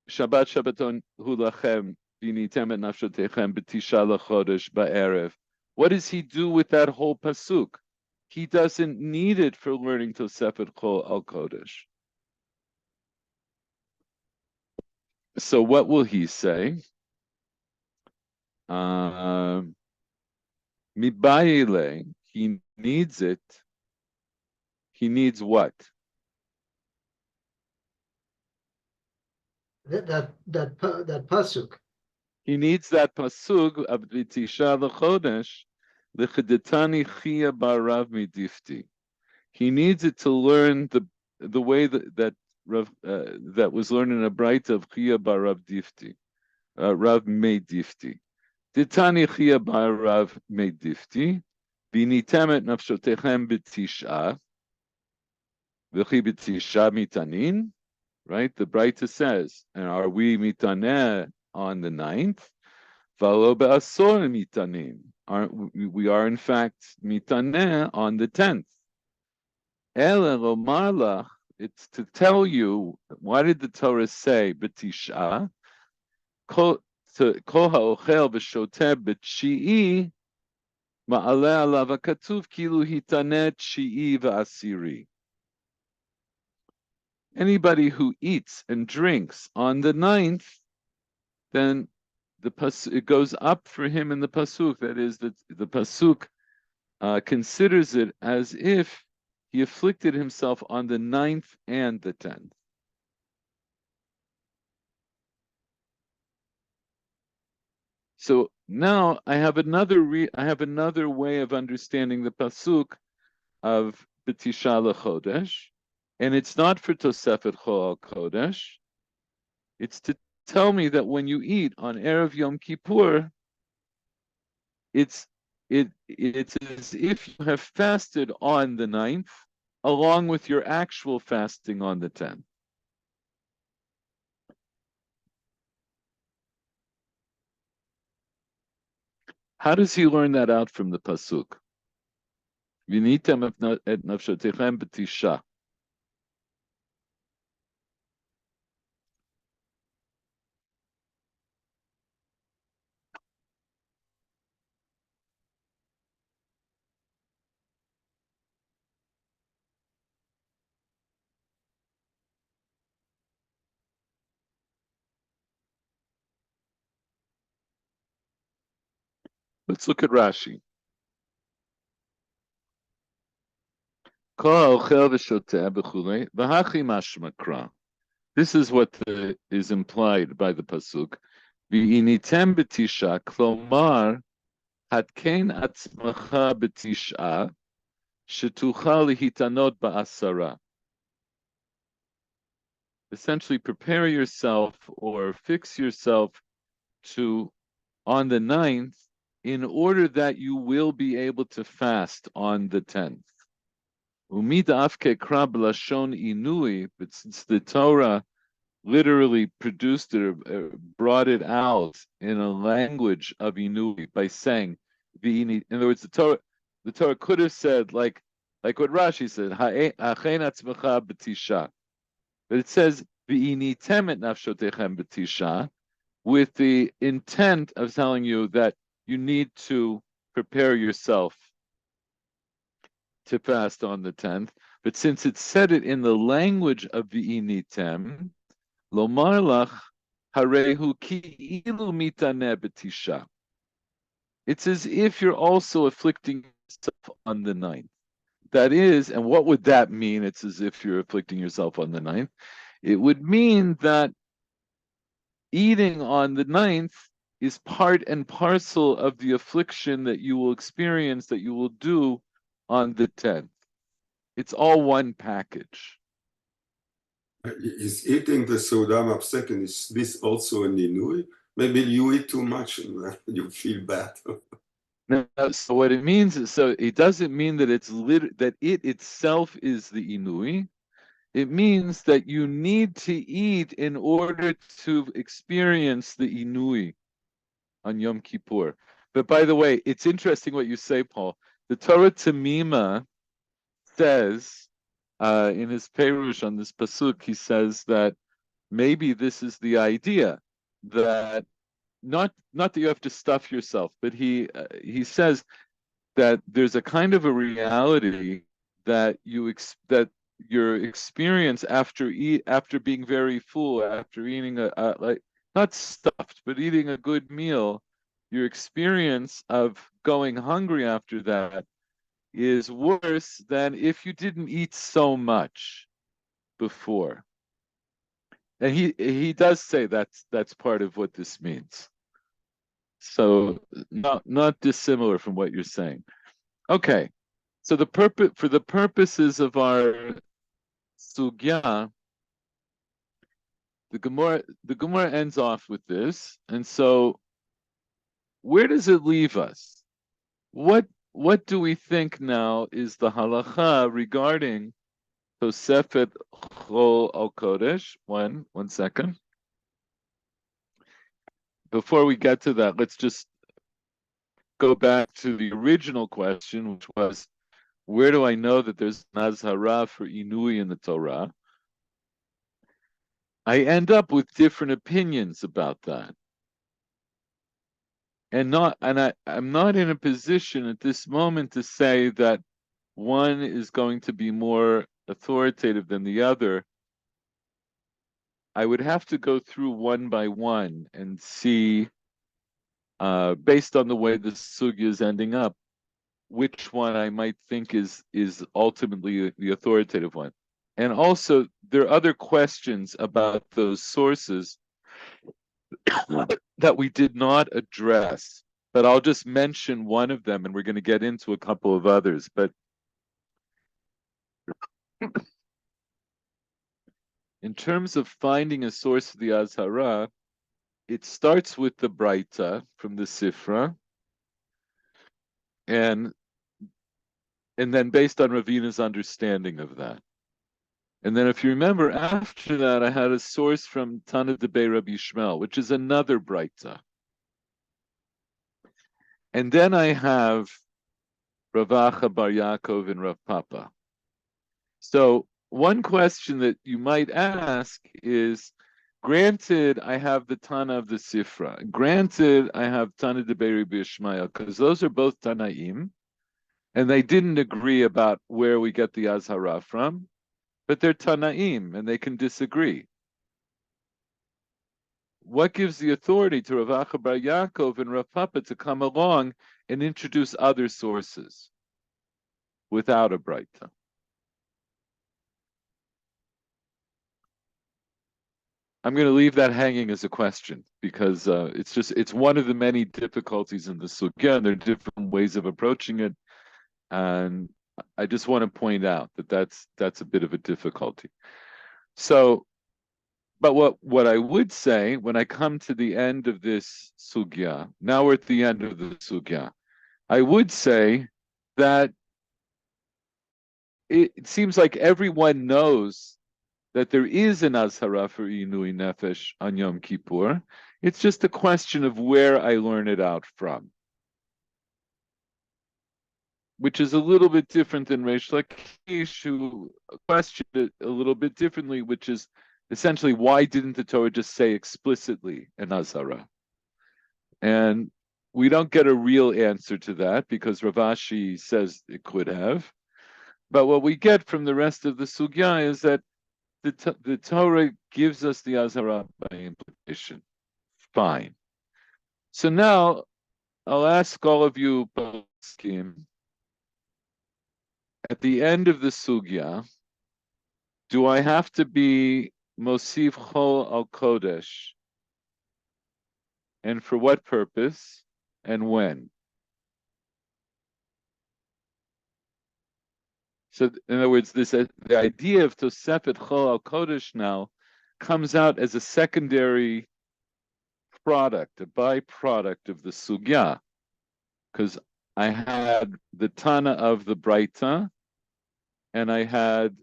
Speaker 1: Shabbat Shabbaton hu lachem v'initem et nafshotechem b'tisha l'chodesh ba'erev. What does he do with that whole pasuk? He doesn't need it for learning Tosefet Chol al Kodesh. So what will he say? Mibayile, he needs it. He needs what?
Speaker 2: That pasuk.
Speaker 1: He needs that pasuk of B'tisha l'chodesh l'chedetani chia barav midifti. He needs it to learn the way that was learned in a bright of chia barav difti, Rav Meidifti. Ditani chia barav Meidifti, v'nitemet nafshotechem b'tisha, v'chi b'tisha mitanin. Right, the Braita says, and are we mitaneh on the 9th? V'lo be'asor mitanin. We are in fact mitaneh on the 10th. Ele lomar lach, it's to tell you, why did the Torah say b'tisha? Kol ha'ochel v'shoteh b'tshi'i ma'aleh alav ha'katuv kilu hitaneh tshi'i v'asiri. Anybody who eats and drinks on the 9th, then it goes up for him in the pasuk. That is, that the pasuk considers it as if he afflicted himself on the 9th and the 10th. So now I have another way of understanding the pasuk of B'tisha l'chodesh. And it's not for Tosefet Chol Kodesh. It's to tell me that when you eat on Erev Yom Kippur, it's as if you have fasted on the 9th, along with your actual fasting on the 10th. How does he learn that out from the pasuk? V'nitem et nafshotechem b'tisha. Let's look at Rashi. This is what is implied by the pasuk. V'initem b'tisha, klomar hatkein atzmacha b'tisha, shetuchal lihitanot ba'asara. Essentially, prepare yourself or fix yourself on the 9th in order that you will be able to fast on the 10th. Inui, but since the Torah literally produced it, brought it out in a language of Inui by saying, in other words, the Torah could have said, like what Rashi said, but it says, with the intent of telling you that you need to prepare yourself to fast on the 10th. But since it said it in the language of v'initem, lomar lach harehu ki ilu mitaneh b'tisha. It's as if you're also afflicting yourself on the 9th. That is, and what would that mean? It's as if you're afflicting yourself on the 9th. It would mean that eating on the 9th is part and parcel of the affliction that you will experience, that you will do on the 10th. It's all one package.
Speaker 4: Is eating the Sodam second, is this also an Inui? Maybe you eat too much and you feel bad.
Speaker 1: No, so what it means is, so it doesn't mean that that it itself is the Inui. It means that you need to eat in order to experience the Inui on Yom Kippur. But by the way, it's interesting what you say, Paul. The Torah Tamima says in his Perush on this pasuk, he says that maybe this is the idea, that not that you have to stuff yourself, but he says that there's a kind of a reality that that your experience after being very full, after eating a like not stuffed, but eating a good meal, your experience of going hungry after that is worse than if you didn't eat so much before. And he does say that's part of what this means. So not dissimilar from what you're saying. Okay. So for the purposes of our sugya, the Gemara ends off with this. And so where does it leave us? What do we think now is the halacha regarding Tosefet Chol al Kodesh? One second. Before we get to that, let's just go back to the original question, which was, where do I know that there's an Azhara for Inui in the Torah? I end up with different opinions about that. And I'm not in a position at this moment to say that one is going to be more authoritative than the other. I would have to go through one by one and see, based on the way the sugya is ending up, which one I might think is ultimately the authoritative one. And also, there are other questions about those sources that we did not address, but I'll just mention one of them, and we're going to get into a couple of others. But in terms of finding a source of the Azhara, it starts with the Braita from the Sifra, and then based on Ravina's understanding of that. And then if you remember, after that, I had a source from Tana Debei Rabbi Yishmael, which is another Braita. And then I have Rav Acha Bar Yaakov and Rav Papa. So one question that you might ask is, granted, I have the Tana of the Sifra. Granted, I have Tana Debei Rabbi Yishmael, because those are both Tanaim, and they didn't agree about where we get the Azhara from, but they're Tanaim, and they can disagree. What gives the authority to Rav Acha Bar Yaakov and Rav Papa to come along and introduce other sources without a Braita? I'm going to leave that hanging as a question, because it's one of the many difficulties in the sugya, and there are different ways of approaching it. And I just want to point out that that's a bit of a difficulty. So, but what I would say when I come to the end of this sugya, now we're at the end of the sugya, I would say that it seems like everyone knows that there is an Azhara for Inui Nefesh on Yom Kippur. It's just a question of where I learn it out from, which is a little bit different than Reish Lakish, who questioned it a little bit differently, which is essentially, why didn't the Torah just say explicitly an Azhara? And we don't get a real answer to that, because Rav Ashi says it could have. But what we get from the rest of the sugya is that the Torah gives us the Azhara by implication. Fine. So now I'll ask all of you, at the end of the sugya, do I have to be Mosif Chol al Kodesh? And for what purpose and when? So in other words, the idea of Tosefet Chol al Kodesh now comes out as a secondary product, a byproduct of the sugya, because I had the Tana of the Braita, and I had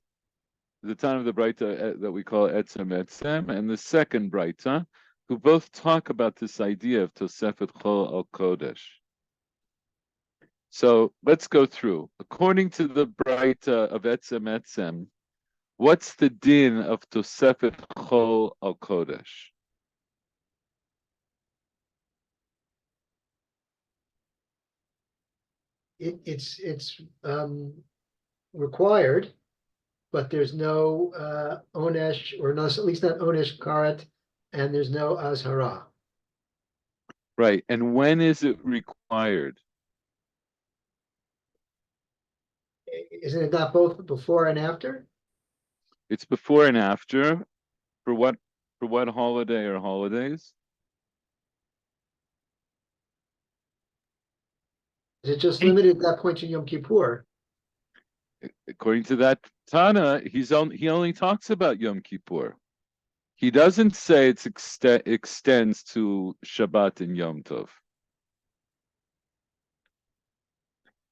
Speaker 1: the Tana of the Braita that we call Etzem Etzem, and the second Braita, who both talk about this idea of Tosefet Chol al Kodesh. So let's go through. According to the Braita of Etzem Etzem, what's the din of Tosefet Chol al Kodesh?
Speaker 2: it's required, but there's no onesh, or no, at least not onesh karet, and there's no azhara.
Speaker 1: Right. And when is it required?
Speaker 2: Isn't it not both before and after?
Speaker 1: It's before and after. For what holiday or holidays?
Speaker 2: Is it just limited at that point to Yom Kippur?
Speaker 1: According to that Tana, he only talks about Yom Kippur. He doesn't say it extends to Shabbat and Yom Tov.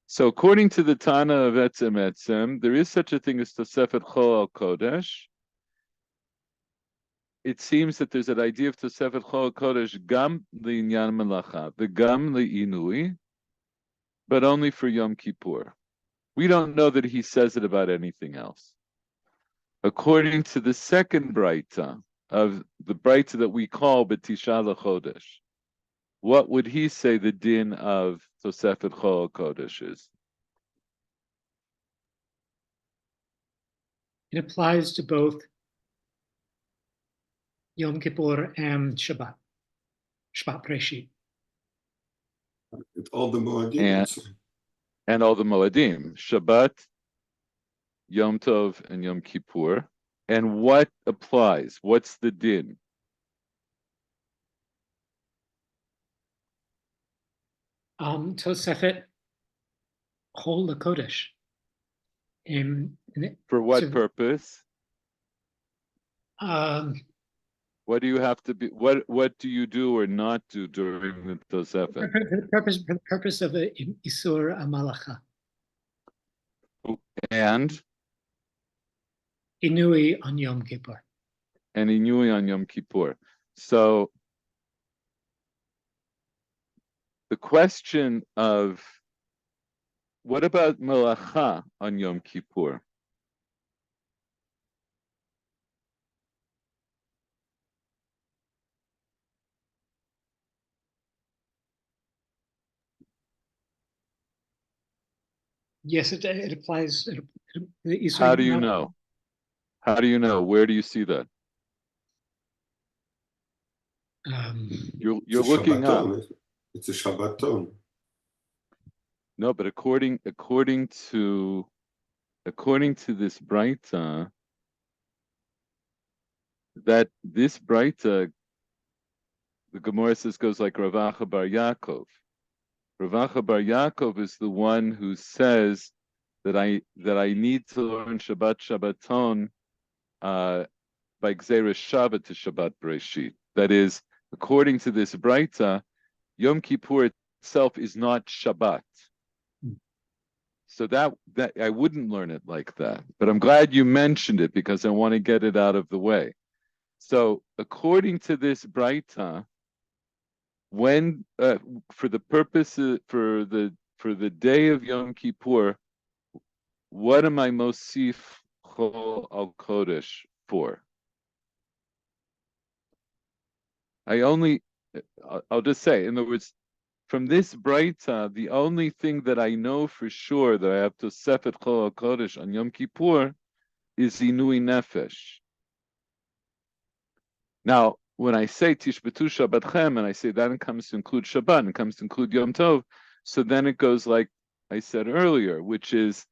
Speaker 1: So according to the Tana of Etzem Etzem, there is such a thing as Tosefet Chol al Kodesh. It seems that there's an idea of Tosefet Chol al Kodesh gam li'inyan melacha, the gam li'inui, but only for Yom Kippur. We don't know that he says it about anything else. According to the second Braita, of the Braita that we call B'Tisha L'Chodesh, what would he say the din of Tosefet Chol Kodesh is?
Speaker 3: It applies to both Yom Kippur and Shabbat Breshit.
Speaker 4: All the Moedim.
Speaker 1: And all the Moedim, Shabbat, Yom Tov, and Yom Kippur. And what applies? What's the din?
Speaker 3: Tosefet Chol Kodesh.
Speaker 1: For what purpose?
Speaker 3: What
Speaker 1: do you have to be? What do you do or not do during the Tosefet?
Speaker 3: For the purpose of the Isur Malacha.
Speaker 1: And
Speaker 3: Inui on Yom Kippur.
Speaker 1: And Inui on Yom Kippur. So the question of what about Melacha on Yom Kippur?
Speaker 3: Yes, it applies.
Speaker 1: How do you know? How do you know? Where do you see that? You're looking up.
Speaker 4: It's a Shabbaton.
Speaker 1: No, but according to this Braita, that this Braita, the Gemara says, goes like Rav Acha bar Yaakov. Rav Acha bar Yaakov is the one who says that I need to learn Shabbat Shabbaton by Gzeres Shabbat to Shabbat Breshit. That is, according to this Braita, Yom Kippur itself is not Shabbat. So that I wouldn't learn it like that. But I'm glad you mentioned it because I want to get it out of the way. So according to this Braita, when for the purpose for the day of Yom Kippur, what am I mosif chol al kodesh for? I'll just say, in other words, from this Braita, the only thing that I know for sure that I have to Tosefet Chol al Kodesh on Yom Kippur is Inui Nefesh. Now, when I say Tishbetu Shabbatchem, and I say that comes to include Shabbat, and it comes to include Yom Tov, so then it goes like I said earlier, which is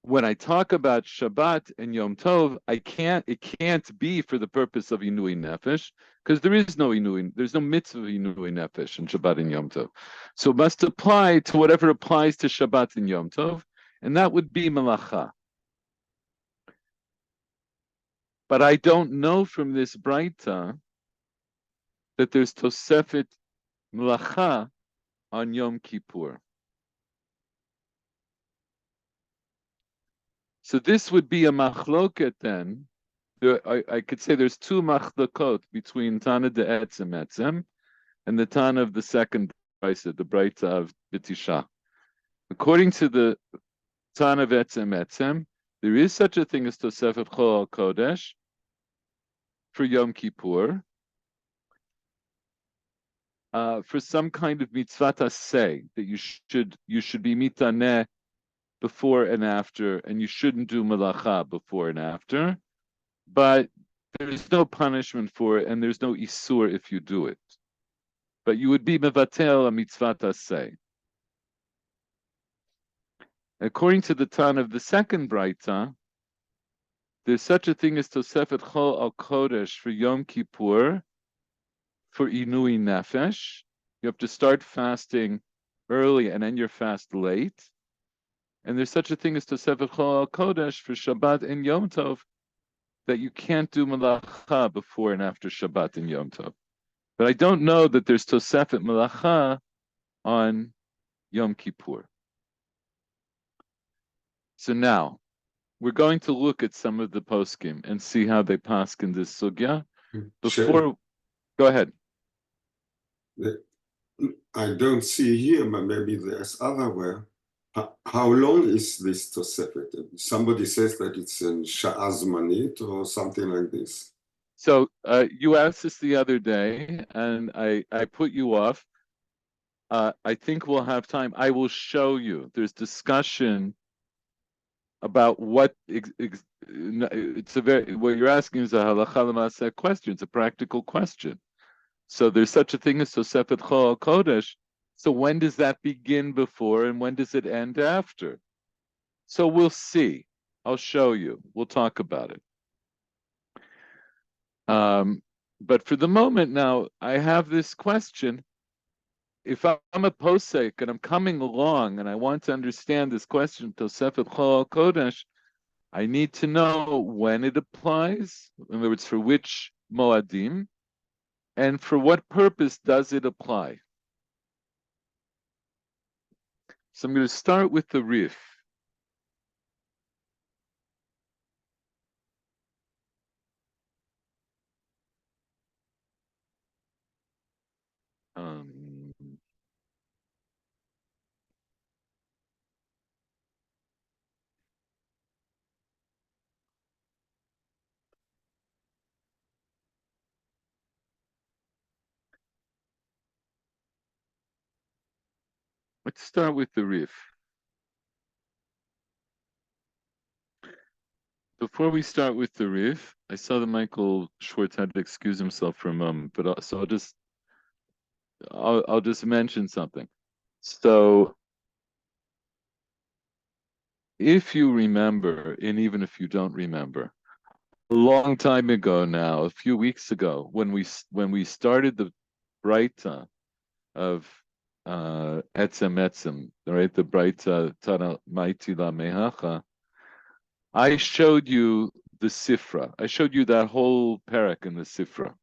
Speaker 1: when I talk about Shabbat and Yom Tov, it can't be for the purpose of Inui Nefesh, because there is no Inui, there's no mitzvah of Inui Nefesh in Shabbat and Yom Tov. So it must apply to whatever applies to Shabbat and Yom Tov, and that would be Melacha. But I don't know from this Braita that there's Tosefet Melacha on Yom Kippur. So this would be a machloket then. I could say there's two machlokot between Tana de Etzem Etzem and the Tana of the second Braita, the Braita of B'Tisha. According to the Tana of Etzem Etzem, there is such a thing as Tosefet Chol al Kodesh for Yom Kippur. for some kind of mitzvah say that you should be mitaneh before and after, and you shouldn't do malacha before and after, but there's no punishment for it, and there's no isur if you do it. But you would be mevatel a mitzvah say. According to the Tan of the second Braita, there's such a thing as Tosefet Chol al Kodesh for Yom Kippur, for Inui Nefesh. You have to start fasting early and end your fast late. And there's such a thing as Tosefet Chol al Kodesh for Shabbat and Yom Tov, that you can't do Malacha before and after Shabbat and Yom Tov. But I don't know that there's Tosefet Malacha on Yom Kippur. So now, we're going to look at some of the poskim and see how they paskin this sugya. Before, go ahead.
Speaker 4: I don't see here, but maybe there's otherwhere. How long is this Tosefet? Somebody says that it's in Sha'az Manit or something like this.
Speaker 1: So you asked this the other day, and I put you off. I think we'll have time. I will show you. There's discussion about what it's a very, what you're asking is a halacha l'maaseh question. It's a practical question. So there's such a thing as Tosefet Chol Kodesh. So when does that begin before and when does it end after? So we'll see. I'll show you. We'll talk about it. But for the moment now, I have this question. If I'm a posek and I'm coming along and I want to understand this question, Tosefet Chol Kodesh, I need to know when it applies, in other words, for which moadim, and for what purpose does it apply. So I'm going to start with the Rif. Let's start with the Rif. Before we start with the Rif, I saw that Michael Schwartz had to excuse himself for a moment, but so I'll just mention something. So if you remember, and even if you don't remember, a long time ago now, a few weeks ago, when we started the Braita of Etzem, right, the Braita Tana Maiti La Mehacha, I showed you the Sifra. I showed you that whole parak in the Sifra.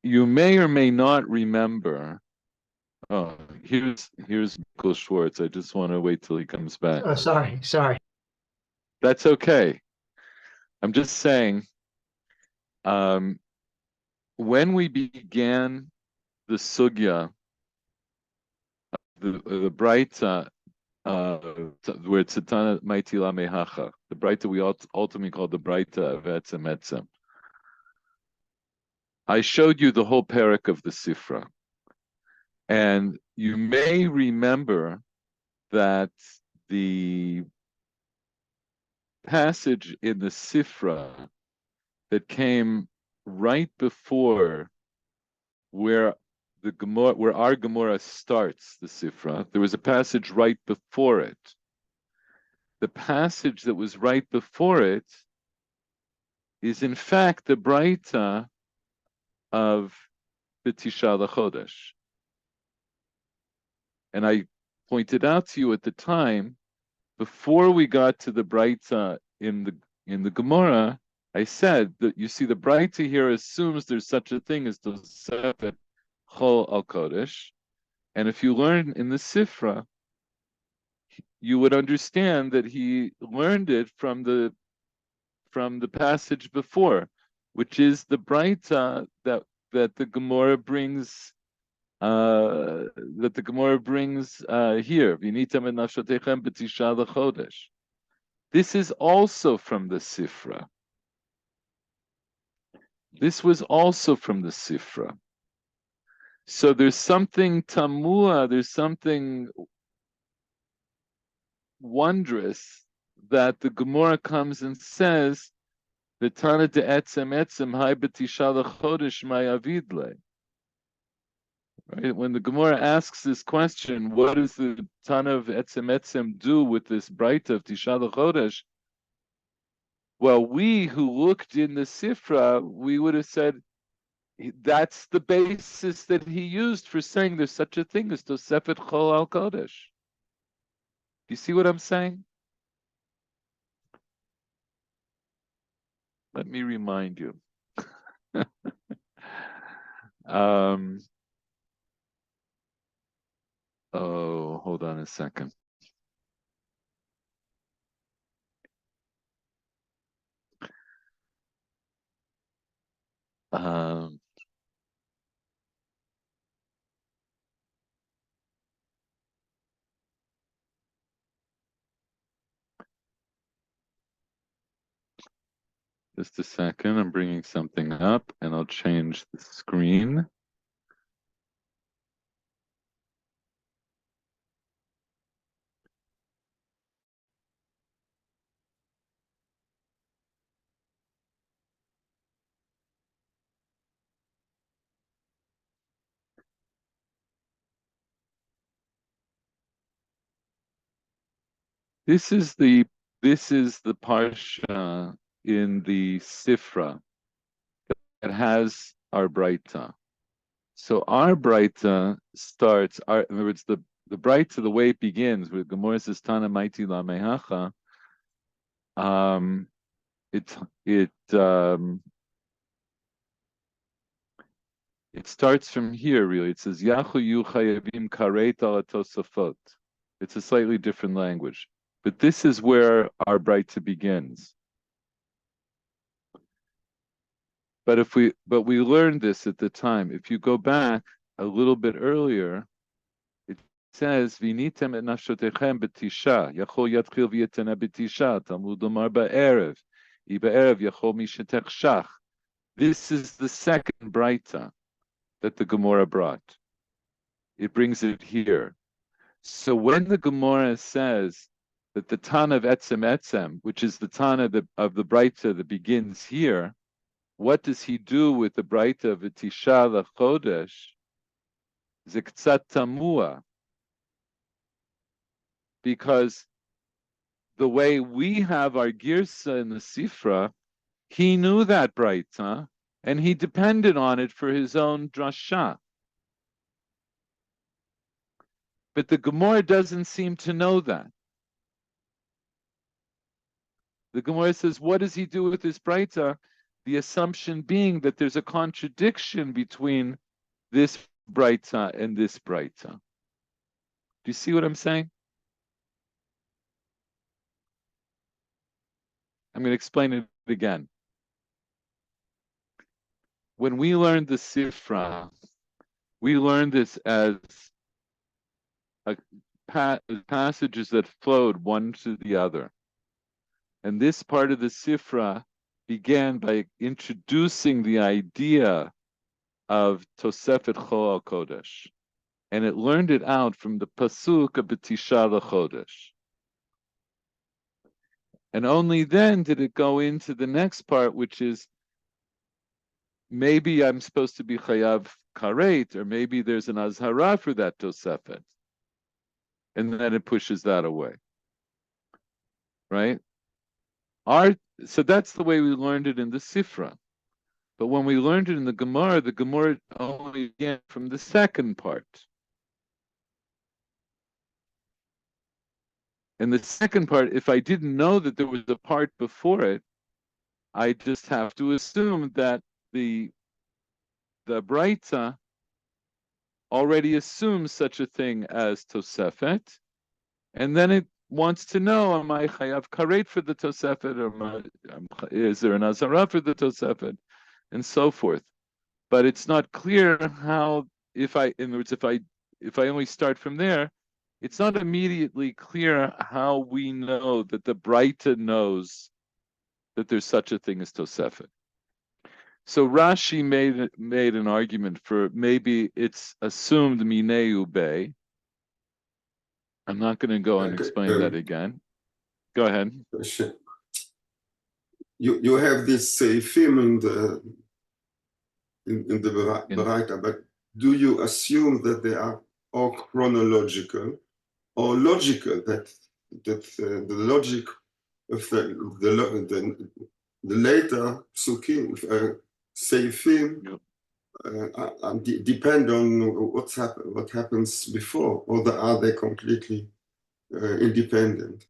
Speaker 1: You may or may not remember. Oh, here's Michael Schwartz. I just want to wait till he comes back.
Speaker 2: Oh, sorry.
Speaker 1: That's okay. I'm just saying, when we began the sugya, the Braita, where it's Tana Maiti La Mehacha, the Braita we ultimately call the Braita of Etzem. I showed you the whole parak of the Sifra. And you may remember that the passage in the Sifra that came right before where our Gemara starts the Sifra, there was a passage right before it. The passage that was right before it is in fact the Braita of B'Tisha L'Chodesh. And I pointed out to you at the time, before we got to the Braita in the Gemara, I said that you see the Braita here assumes there's such a thing as Tosefet Chol al Kodesh, and if you learn in the Sifra, you would understand that he learned it from the passage before, which is the Braita that the Gemara brings. That the Gemara brings here. This is also from the Sifra. This was also from the Sifra. So there's something tamua, there's something wondrous that the Gemara comes and says, "V'tana de etzem etzem hay b'tisha lechodesh ma'avidle." Right? When the Gemara asks this question, what does the Tana of etzem etzem do with this bright of Tisha lechodesh? Well, we who looked in the Sifra, we would have said that's the basis that he used for saying there's such a thing as Tosefet Chol al Kodesh. Do you see what I'm saying? Let me remind you. Oh, hold on a second. Just a second, I'm bringing something up and I'll change the screen. This is the parsha in the Sifra that has our Braita. So our Braita starts, in other words, the Braita, the way it begins, with Gemara says Tana Maiti La Mehacha, it starts from here, really. It says Yachu yu chayavim karet ala tosafot. It's a slightly different language. But this is where our Braita begins. But we learned this at the time. If you go back a little bit earlier, it says Vinitem et nafshotechem betisha yachol yatchil v'yetena betisha Talmud lomar ba'erev ba'erev yachol mishetech shach. This is the second Braita that the Gemara brought. It brings it here. So when the Gemara says that the Tana of Etzem Etzem, which is the Tana of the Braita that begins here, what does he do with the Braita of Tisha L'Chodesh? Ziktzat Tamua. Because the way we have our Girsa in the Sifra, he knew that Braita, and he depended on it for his own drasha. But the Gemara doesn't seem to know that. The Gemara says, what does he do with this Braita? The assumption being that there's a contradiction between this Braita and this Braita. Do you see what I'm saying? I'm going to explain it again. When we learned the Sifra, we learned this as passages that flowed one to the other. And this part of the Sifra began by introducing the idea of Tosefet Chol al Kodesh. And it learned it out from the Pasuk of B'tisha L'Chodesh. And only then did it go into the next part, which is maybe I'm supposed to be Chayav Karet, or maybe there's an Azhara for that Tosefet. And then it pushes that away. Right? So that's the way we learned it in the Sifra. But when we learned it in the Gemara only began from the second part. And the second part, if I didn't know that there was a part before it, I just have to assume that the Braita already assumes such a thing as Tosefet, and then it wants to know, am I chayav karet for the Tosefet, or is there an azara for the Tosefet, and so forth. But it's not clear how, in other words, if I only start from there, it's not immediately clear how we know that the Braita knows that there's such a thing as Tosefet. So Rashi made an argument for maybe it's assumed mineu be. I'm not going to go and explain that again. Go ahead.
Speaker 4: You have this theme in the Baraita, but do you assume that they are all chronological or logical? That the logic of the later psukim, seifim, depend on what happens before, or are they completely independent?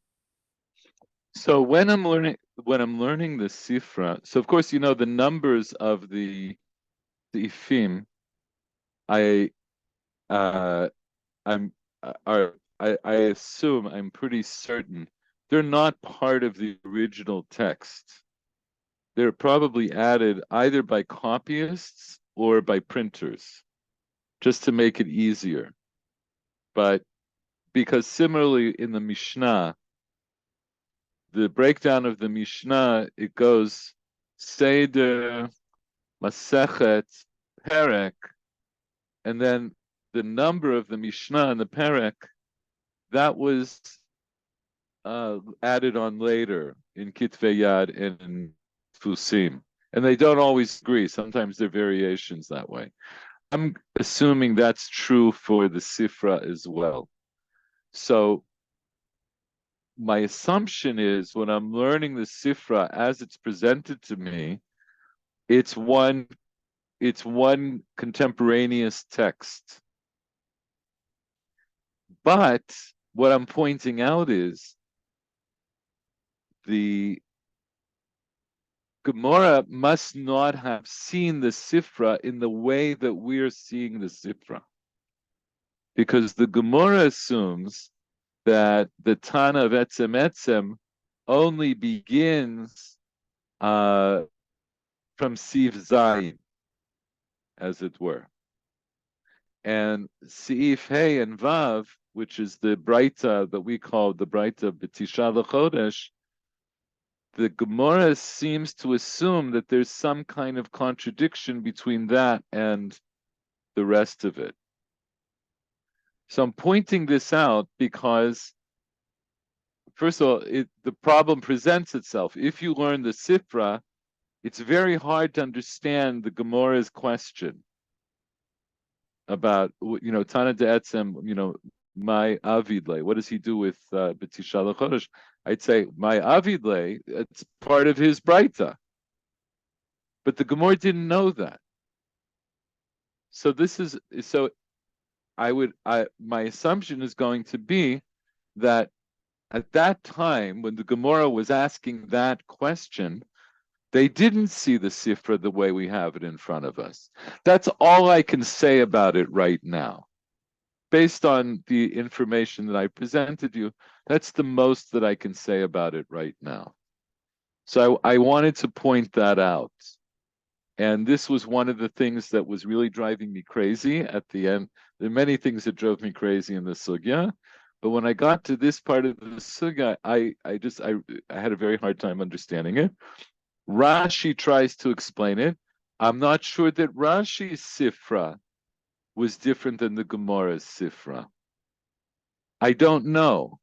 Speaker 1: So when I'm learning the Sifra, so of course, you know, the numbers of the Ifim, I assume, I'm pretty certain, they're not part of the original text. They're probably added either by copyists or by printers, just to make it easier. But because similarly in the Mishnah, the breakdown of the Mishnah, it goes Seder, Masechet, Perek, and then the number of the Mishnah and the Perek, that was added on later in Kitvei Yad and in Fusim. And they don't always agree. Sometimes there are variations that way. I'm assuming that's true for the Sifra as well. So my assumption is when I'm learning the Sifra as it's presented to me, it's one contemporaneous text. But what I'm pointing out is the Gemara must not have seen the Sifra in the way that we're seeing the Sifra. Because the Gemara assumes that the Tana of Etzem Etzem only begins from Siv Zayin, as it were. And Siif Hey and Vav, which is the Braita that we call the Braita B'Tisha L'Chodesh, the Gemara seems to assume that there's some kind of contradiction between that and the rest of it. So I'm pointing this out because, first of all, the problem presents itself. If you learn the Sifra, it's very hard to understand the Gemara's question about, you know, Tana de'etzem, you know, my avidle. What does he do with B'Tisha L'Chodesh? I'd say my avidle. It's part of his Braita, but the Gemara didn't know that. So my assumption is going to be that at that time when the Gemara was asking that question, they didn't see the Sifra the way we have it in front of us. That's all I can say about it right now. Based on the information that I presented you, that's the most that I can say about it right now. So I wanted to point that out. And this was one of the things that was really driving me crazy at the end. There are many things that drove me crazy in the sugya, but when I got to this part of the sugya, I had a very hard time understanding it. Rashi tries to explain it. I'm not sure that Rashi's Sifra was different than the Gemara's Sifra. I don't know.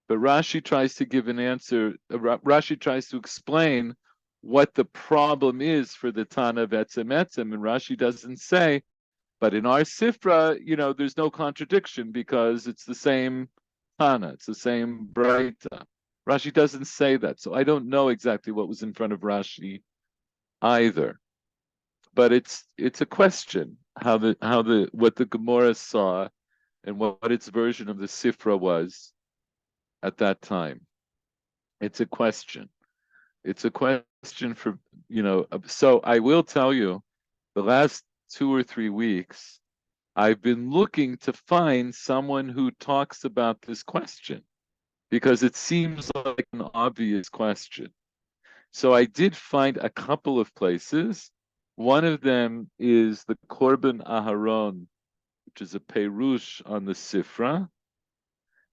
Speaker 1: But Rashi tries to give an answer. Rashi tries to explain what the problem is for the Tana of Etzem Etzem, and Rashi doesn't say, but in our Sifra, you know, there's no contradiction because it's the same Tana, it's the same Braita. Rashi doesn't say that, so I don't know exactly what was in front of Rashi either. But it's a question what the Gemara saw and what its version of the Sifra was at that time. It's a question. It's a question for, you know, so I will tell you, the last 2 or 3 weeks, I've been looking to find someone who talks about this question because it seems like an obvious question. So I did find a couple of places. One of them is the Korban Aharon, which is a Perush on the Sifra.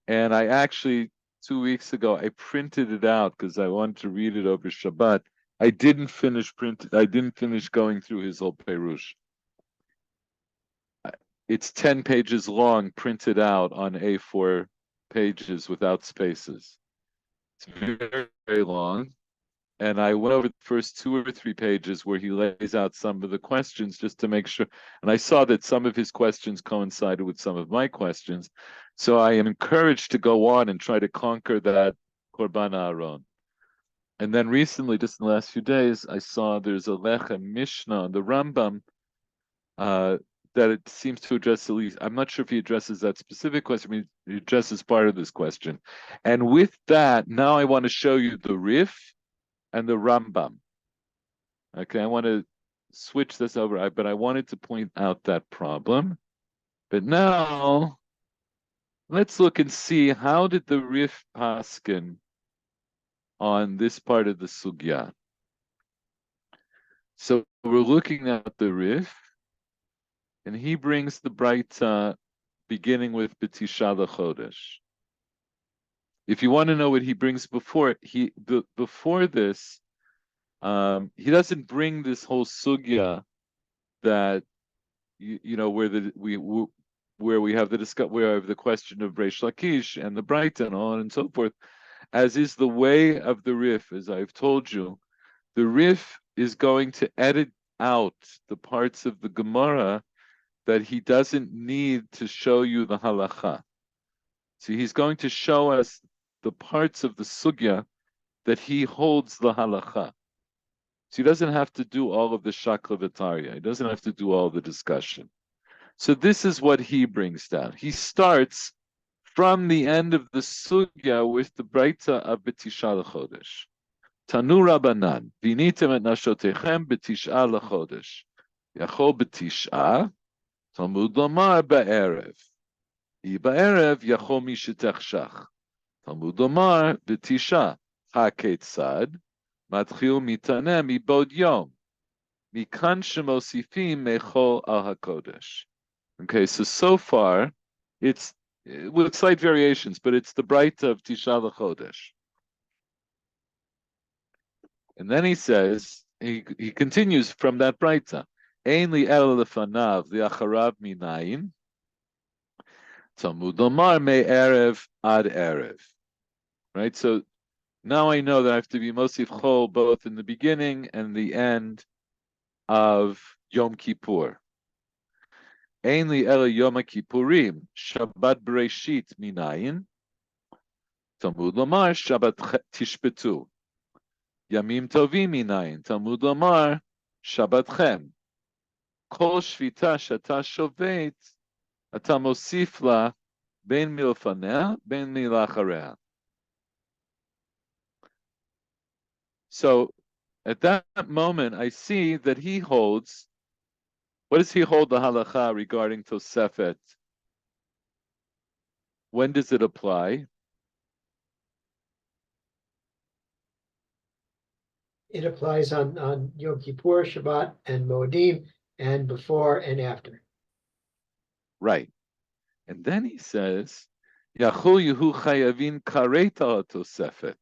Speaker 1: And I actually, 2 weeks ago, I printed it out because I wanted to read it over Shabbat I didn't finish going through his whole Perush. It's 10 pages long, printed out on A4 pages without spaces. It's very, very long. And I went over the first 2 or 3 pages where he lays out some of the questions just to make sure. And I saw that some of his questions coincided with some of my questions. So I am encouraged to go on and try to conquer that Korban Aaron. And then recently, just in the last few days, I saw there's a Lechem Mishnah on the Rambam that it seems to address at least. I'm not sure if he addresses that specific question. I mean, he addresses part of this question. And with that, now I want to show you the Rif and the Rambam. Okay, I want to switch this over, but I wanted to point out that problem. But now, let's look and see how did the Rif paskin on this part of the sugya. So we're looking at the Rif, and he brings the Braita beginning with B'tisha L'chodesh. If you want to know what he brings before this, he doesn't bring this whole sugya that where we have the question of Reish Lakish and the Braita and on and so forth, as is the way of the Rif. As I've told you, the Rif is going to edit out the parts of the Gemara that he doesn't need to show you the halacha. So he's going to show us the parts of the sugya that he holds the halacha. So he doesn't have to do all of the shakla v'tarya. He doesn't have to do all the discussion. So this is what he brings down. He starts from the end of the sugya with the Braita of B'tisha L'chodesh. Tanu Rabbanan, vinitem et nashotechem b'tisha l'chodesh. Yachol b'tisha, Talmud lomar ba'erev. I ba'erev yachol mishetech shach. Talmud lomar b'tisha, ha'ketzad, matchil mitaneh mibod yom. Mikan shemosifim mechol al hakodesh. Okay, so far, it's with slight variations, but it's the Braita of Tisha L'chodesh. And then he says, he continues from that Braita. Ein li el lefanav li'acharav minayin. Talmud lomar me'erev ad erev. Right, so now I know that I have to be Mosif Chol both in the beginning and the end of Yom Kippur. Ein li ela Yom Kippurim, Shabbat Bereshit minayin. Talmud lomar Shabbat tishpetu. Yamim tovim minayin. Talmud lomar Shabbatchem. Kol shvita shata shovet, ata mosif la ben milfanea, ben milachareh. So at that moment, I see that he holds. What does he hold the halacha regarding Tosefet? When does it apply?
Speaker 2: It applies on Yom Kippur, Shabbat, and Moedim, and before and after.
Speaker 1: Right. And then he says, Yachol Yehu Chayavin Kareta Tosefet.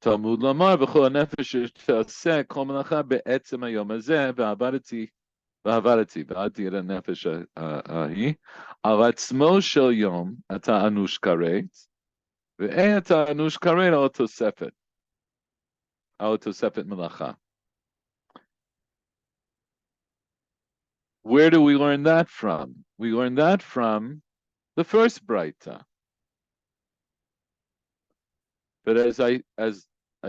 Speaker 1: Talmud Lamar V'chol Nefesh Taseh Kol Melacha Be'etzem HaYom Hazeh V'Avarati V'Adi Ela Nefesh Ahi Al Atzmo Shel Yom Ata Anush Karet Ve'e Ata Anush Karet Al Tosefet Melacha. Where do we learn that from? We learn that from the first Braita. But as I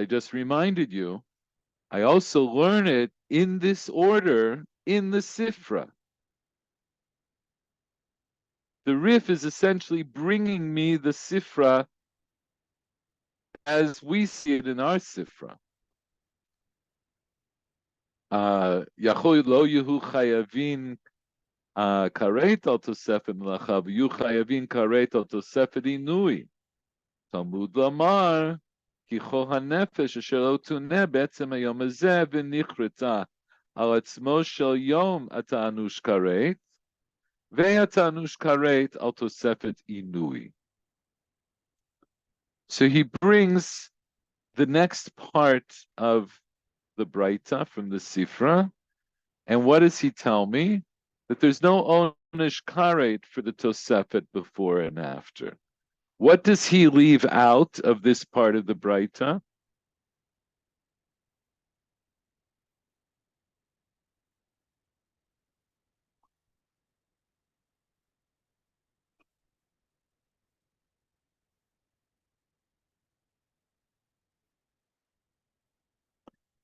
Speaker 1: just reminded you, I also learn it in this order in the Sifra. The Rif is essentially bringing me the Sifra as we see it in our Sifra. Yachol lo yehu chayavin karet al tosefet melacha v'yu chayavin karet al tosefet inui. Talmud lamar ki chol hanefesh asher lo tuneh be'etzem hayom hazeh v'nichreta al atzmo shel yom ata anush karet ve'ata anush karet al tosefet inui. So he brings the next part of the Braita from the Sifra. And what does he tell me? That there's no Onish Karet for the Tosefet before and after. What does he leave out of this part of the Braita?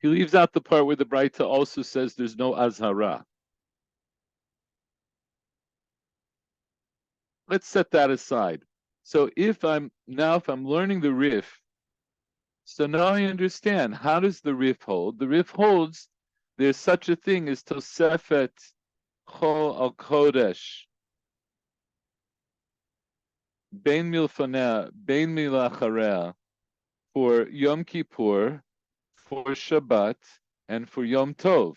Speaker 1: He leaves out the part where the Braita also says there's no Azhara. Let's set that aside. So if I'm learning the Rif, so now I understand, how does the Rif hold? The Rif holds there's such a thing as Tosefet Chol al Kodesh, Bein Milfanea, Bein Milacharea, for Yom Kippur, for Shabbat, and for Yom Tov.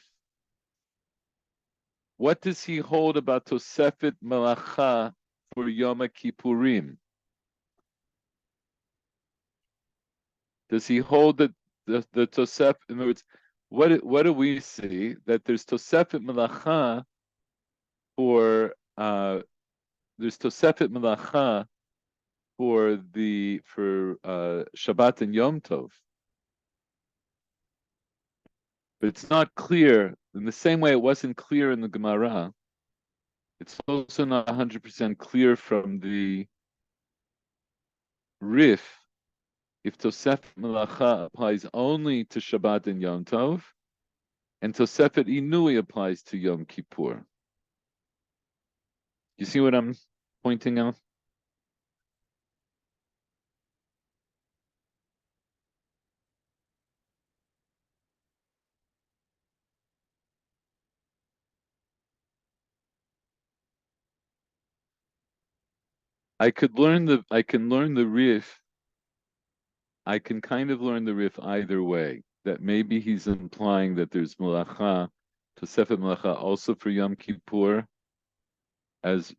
Speaker 1: What does he hold about Tosefet Melacha for Yom Kippurim? Does he hold the Tosefet? In other words, what do we see? That there's Tosefet Melacha for there's Tosefet Melacha for Shabbat and Yom Tov, but it's not clear. In the same way, it wasn't clear in the Gemara. It's also not 100% clear from the Rif if Tosefet Melacha applies only to Shabbat and Yom Tov, and Tosefet Inui applies to Yom Kippur. You see what I'm pointing out? I can learn the Rif. I can kind of learn the Rif either way. That maybe he's implying that there's Melacha, Tosefet Melacha, also for Yom Kippur, as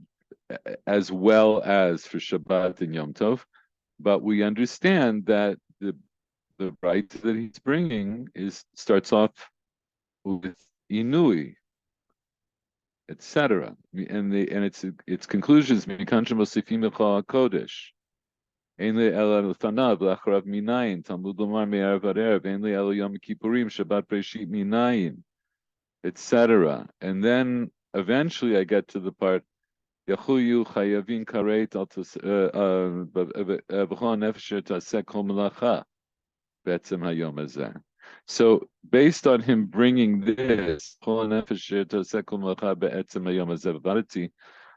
Speaker 1: well as for Shabbat and Yom Tov. But we understand that the right that he's bringing starts off with Inui, etc. And its conclusions Mikancha Mosifim Echal Kodesh. Ein le ela lefanav lacharav minayin Talmud lomar me'erev ad erev ein le ela Yom Kippurim Shabbat Breshit minayin, etc. And then eventually I get to the part Yachuyu chayavin karet al b'chol nefesh taseh kol melacha be'etzem hayom hazeh. So based on him bringing this kol nefesh taseh kol melacha be'etzem hayom hazeh v'varati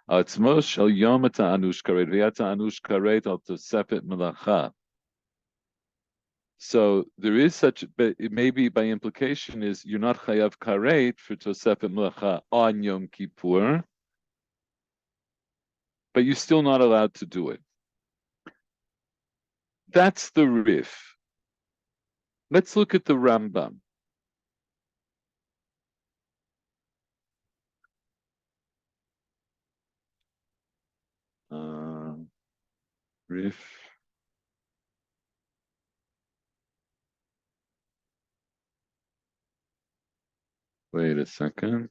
Speaker 1: Atzmos shel Yoma ta'anush karet v'yata anush karet al tosefet melacha. So there is such, but it maybe by implication is you're not chayav karet for tosefet melacha on Yom Kippur, but you're still not allowed to do it. That's the Rif. Let's look at the Rambam. Rif. Wait a second.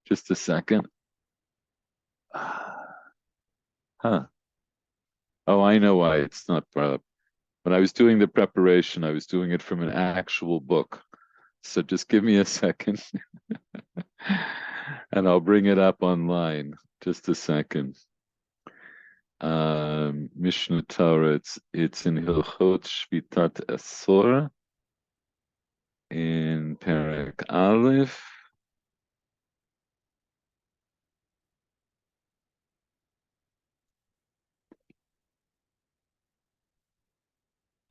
Speaker 1: Just a second. Oh, I know why it's not brought up. When I was doing the preparation, I was doing it from an actual book. So just give me a second and I'll bring it up online. Just a second. Mishnah Torah, it's in Hilchot Shvitat Asor in Perek Aleph.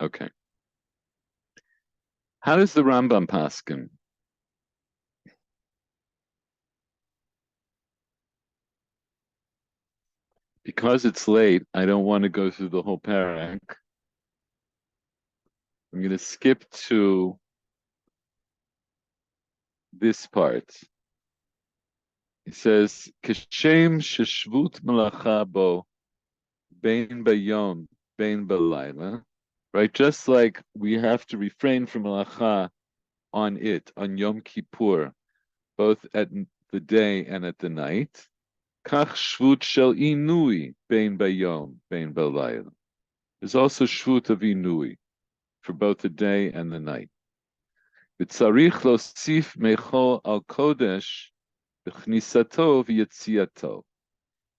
Speaker 1: Okay. How does the Rambam paskin? Because it's late, I don't want to go through the whole parak. I'm going to skip to this part. It says, "Keshem sheshvut melacha bo bein bayom, bein balayla, right? Just like we have to refrain from malacha on it, on Yom Kippur, both at the day and at the night. Kach shvut shel inui, bein bayom, bein balayla. There's also shvut of inui for both the day and the night. V'tzarich losif mechol al kodesh b'chnisato v'yetziato.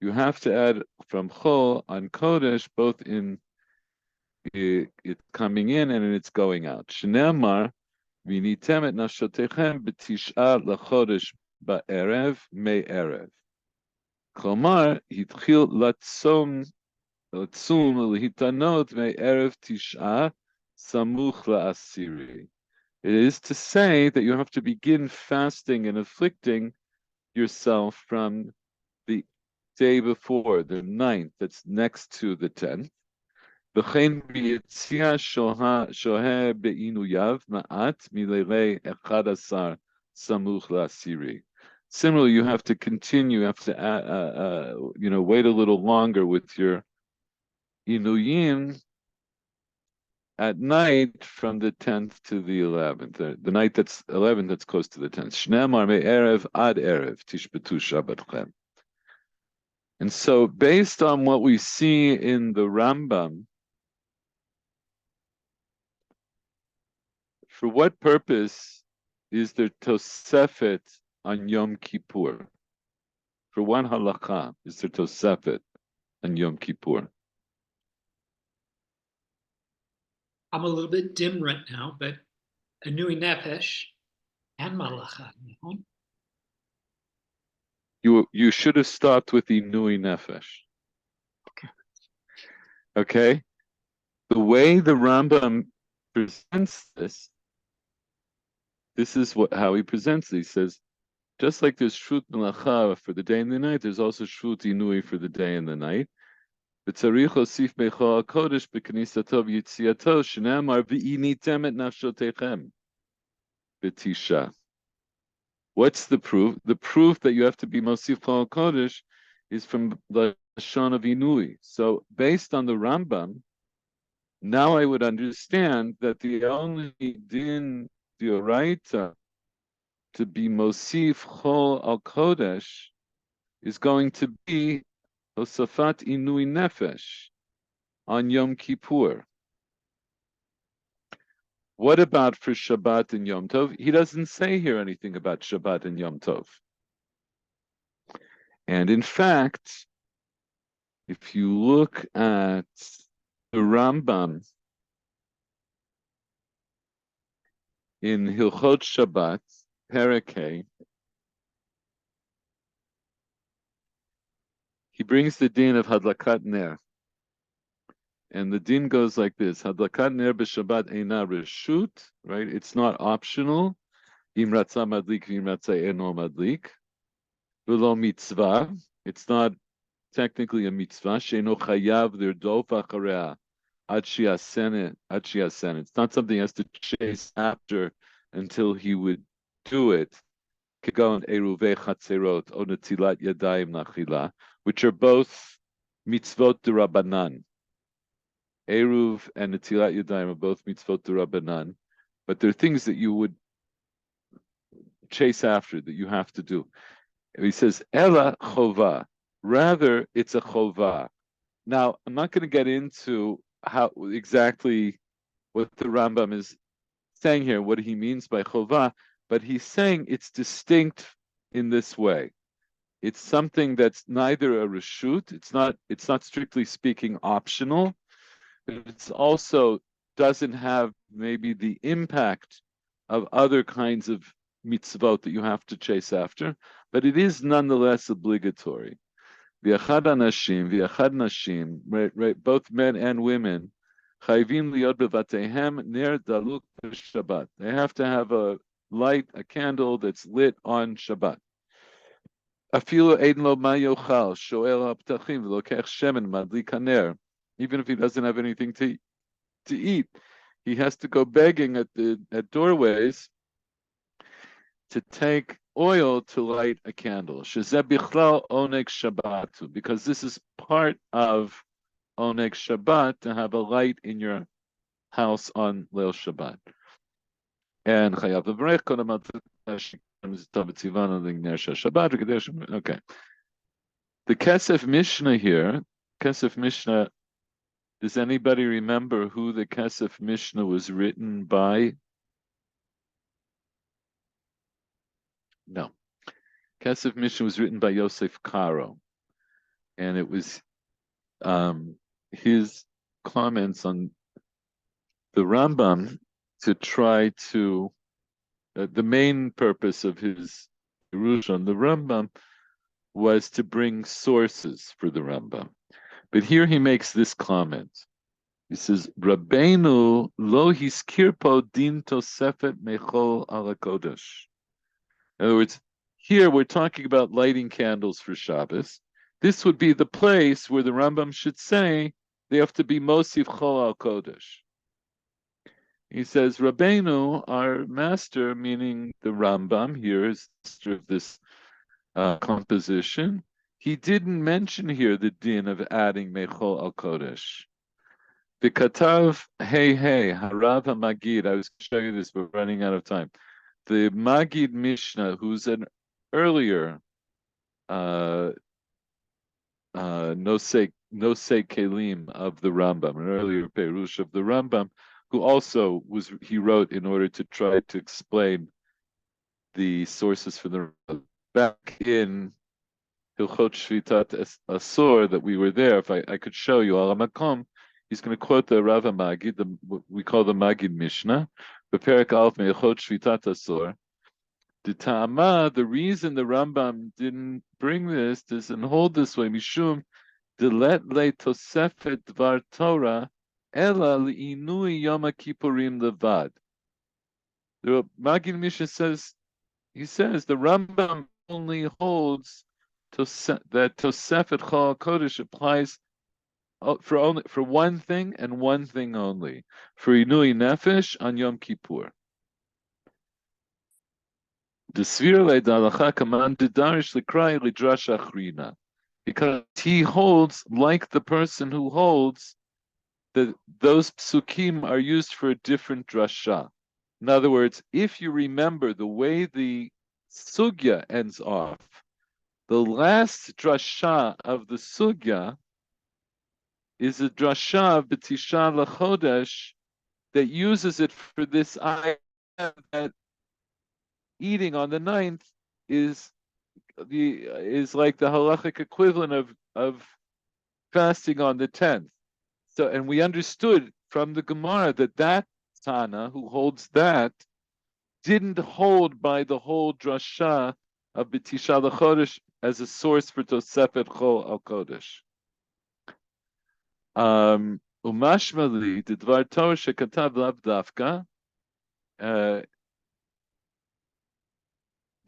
Speaker 1: You have to add from chol on kodesh, both in it coming in and in its going out. Shneamar v'nitem et nafshotechem b'tish'a lachodesh ba'erev me'erev. Klamar hitchil latzum lehitanot me'erev tish'a samuch la'asiri. It is to say that you have to begin fasting and afflicting yourself from the day before, the 9th, that's next to the 10th. Similarly, you have to continue, you have to wait a little longer with your inuyim at night from the 10th to the 11th. The night that's 11th, that's close to the 10th. Shneamar me'erev ad erev tishbetu shabbatchem. And so, based on what we see in the Rambam, for what purpose is there Tosefet on Yom Kippur? For what halakha is there Tosefet on Yom Kippur?
Speaker 3: I'm a little bit dim right now, but Ainui Nefesh and Malacha.
Speaker 1: You should have stopped with Ainui Nefesh. Okay? The way the Rambam presents this is how he presents it. He says, just like there's Shvut Melacha for the day and the night, there's also Shvut Ainui for the day and the night. V'tzarich osif bechol kodesh b'knisato v'yitziato shneamar v'initem et nafshotechem b'tisha. What's the proof? The proof that you have to be mosif chol kodesh is from the lashon of inui. So based on the Rambam, now I would understand that the only din d'oraita to be mosif chol al kodesh is going to be Osafat Inui Nefesh on Yom Kippur. What about for Shabbat and Yom Tov? He doesn't say here anything about Shabbat and Yom Tov. And in fact, if you look at the Rambam in Hilchot Shabbat, Perek, he brings the din of Hadlakat Ner. And the din goes like this: Hadlakat Ner b'Shabbat eina reshut, right? It's not optional. Im ratza madlik, im ratza eno madlik. V'lo mitzvah. It's not technically a mitzvah. She'eno chayav lirdof achareh ad she'asen. It's not something he has to chase after until he would do it. Kegon eruvei chatzerot o netilat yadayim nachila, which are both mitzvot d'Rabbanan. Eruv and Netilat Yadayim are both mitzvot d'Rabbanan, but they're things that you would chase after, that you have to do. And he says, Ela chova, rather it's a chova. Now, I'm not going to get into how exactly what the Rambam is saying here, what he means by chova, but he's saying it's distinct in this way. It's something that's neither a reshut, it's not strictly speaking optional, but it's also doesn't have maybe the impact of other kinds of mitzvot that you have to chase after, but it is nonetheless obligatory. V'achad nashim, right, both men and women, chayvim liot bevatehem ner daluk b'Shabbat. They have to have a candle that's lit on Shabbat. Afilu ein lo ma yochal, shoel ha'ptachim v'lokech shemen madlik haner. Even if he doesn't have anything to eat, he has to go begging at doorways to take oil to light a candle. Shezeh bichlal oneg Shabbatu, because this is part of oneg Shabbat, to have a light in your house on Leil Shabbat. And Chayav Levarech Kodem al Shabbat. Okay. The Kesef Mishnah here, Kesef Mishnah, does anybody remember who the Kesef Mishnah was written by? No. Kesef Mishnah was written by Yosef Karo, and it was his comments on the Rambam to try to, the main purpose of his Yerush on the Rambam was to bring sources for the Rambam. But here he makes this comment. He says, Rabbeinu lo hiskir po din tosefet mechol ala kodesh. In other words, here we're talking about lighting candles for Shabbos. This would be the place where the Rambam should say they have to be mosif chol al kodesh. He says, Rabbeinu, our master, meaning the Rambam, here is the master of this composition, he didn't mention here the din of adding mechol al kodesh. The katav hey harav hamagid. I was going to show you this, but we're running out of time. The Magid Mishnah, who's an earlier nosei kelim of the Rambam, an earlier perush of the Rambam, who also he wrote in order to try to explain the sources for the Rambam. Back in Hilchot Shvitat Asor that we were there, if I could show you, Al Makom, he's going to quote the Rav Magid, what we call the Magid Mishnah, Beperek Alf Hilchot Shvitat Asor. The reason the Rambam didn't bring this and hold this way, Mishum Delet Le Tosefet Dvar Torah Ela L'inui Yoma Kippurim Levad. The Magid Mishnah says, he says the Rambam only holds that Tosefet Chol Kodesh applies for one thing and one thing only, for Inui Nefesh on Yom Kippur. Because he holds, like the person who holds, that those psukim are used for a different drasha. In other words, if you remember the way the sugya ends off, the last drasha of the sugya is a drasha of B'tisha L'chodesh that uses it for this idea that eating on the 9th is like the halachic equivalent of fasting on the 10th. So, and we understood from the Gemara that Tana who holds that didn't hold by the whole drasha of B'tisha L'chodesh as a source for Tosefet Chol al Kodesh. Umashmali the Dvar Torah shekatav lav dafka. The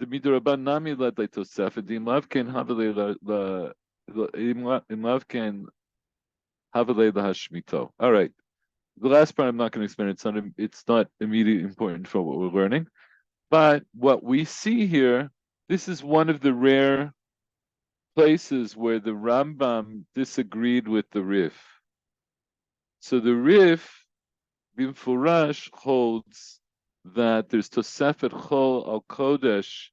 Speaker 1: Midraban Nami led like Tosefet. Im lav ken havelei lahashmito. All right. The last part I'm not going to explain. It's not immediately important for what we're learning. But what we see here, this is one of the rare places where the Rambam disagreed with the Rif. So the Rif, Bimfurash, holds that there's Tosefet Chol al Kodesh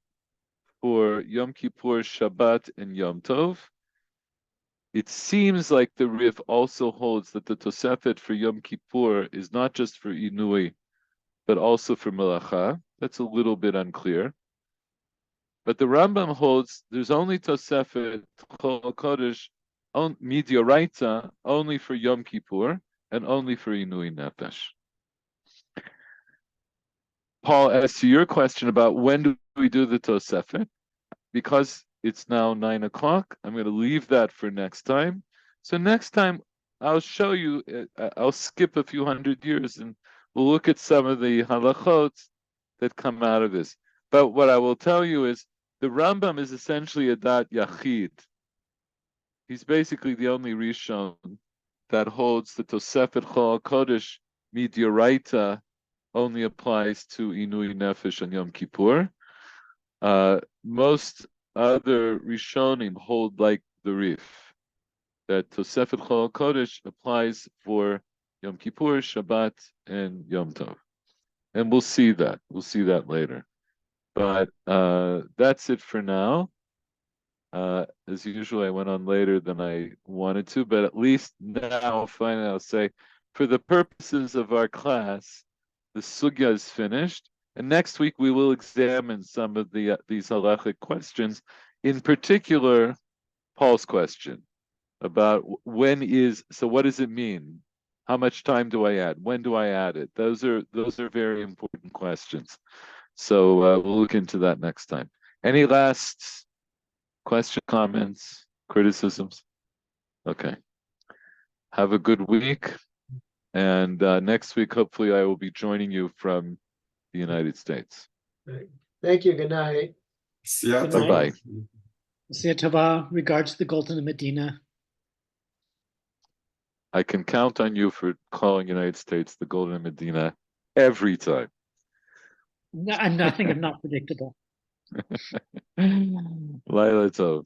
Speaker 1: for Yom Kippur, Shabbat, and Yom Tov. It seems like the Rif also holds that the Tosefet for Yom Kippur is not just for Inui, but also for Melacha. That's a little bit unclear. But the Rambam holds there's only Tosefet Chol Kodesh Midioraita only for Yom Kippur and only for Inui Nefesh. Paul, as to your question about when do we do the Tosefet, because it's now 9 o'clock, I'm going to leave that for next time. So next time I'll show you, I'll skip a few hundred years and we'll look at some of the halachot that come out of this. But what I will tell you is the Rambam is essentially a dat yachid. He's basically the only Rishon that holds the Tosefet Chol Kodesh Midioraita only applies to Inui Nefesh on Yom Kippur. Most other Rishonim hold like the Rif, that Tosefet Chol Kodesh applies for Yom Kippur, Shabbat, and Yom Tov. And we'll see that. We'll see that later. But that's it for now. As usual, I went on later than I wanted to, but at least now, finally, I'll say, for the purposes of our class, the sugya is finished. And next week, we will examine some of these halachic questions, in particular, Paul's question about so what does it mean? How much time do I add? When do I add it? Those are very important questions. So we'll look into that next time. Any last questions, comments, criticisms? Okay. Have a good week. And next week, hopefully, I will be joining you from the United States.
Speaker 2: Right. Thank you. Good night.
Speaker 1: Bye-bye.
Speaker 3: Asiyat Tova, regards to the Golden Medina.
Speaker 1: I can count on you for calling United States the Golden Medina every time.
Speaker 3: And nothing is not predictable.
Speaker 1: Laila Tov.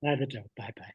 Speaker 3: Bye-bye.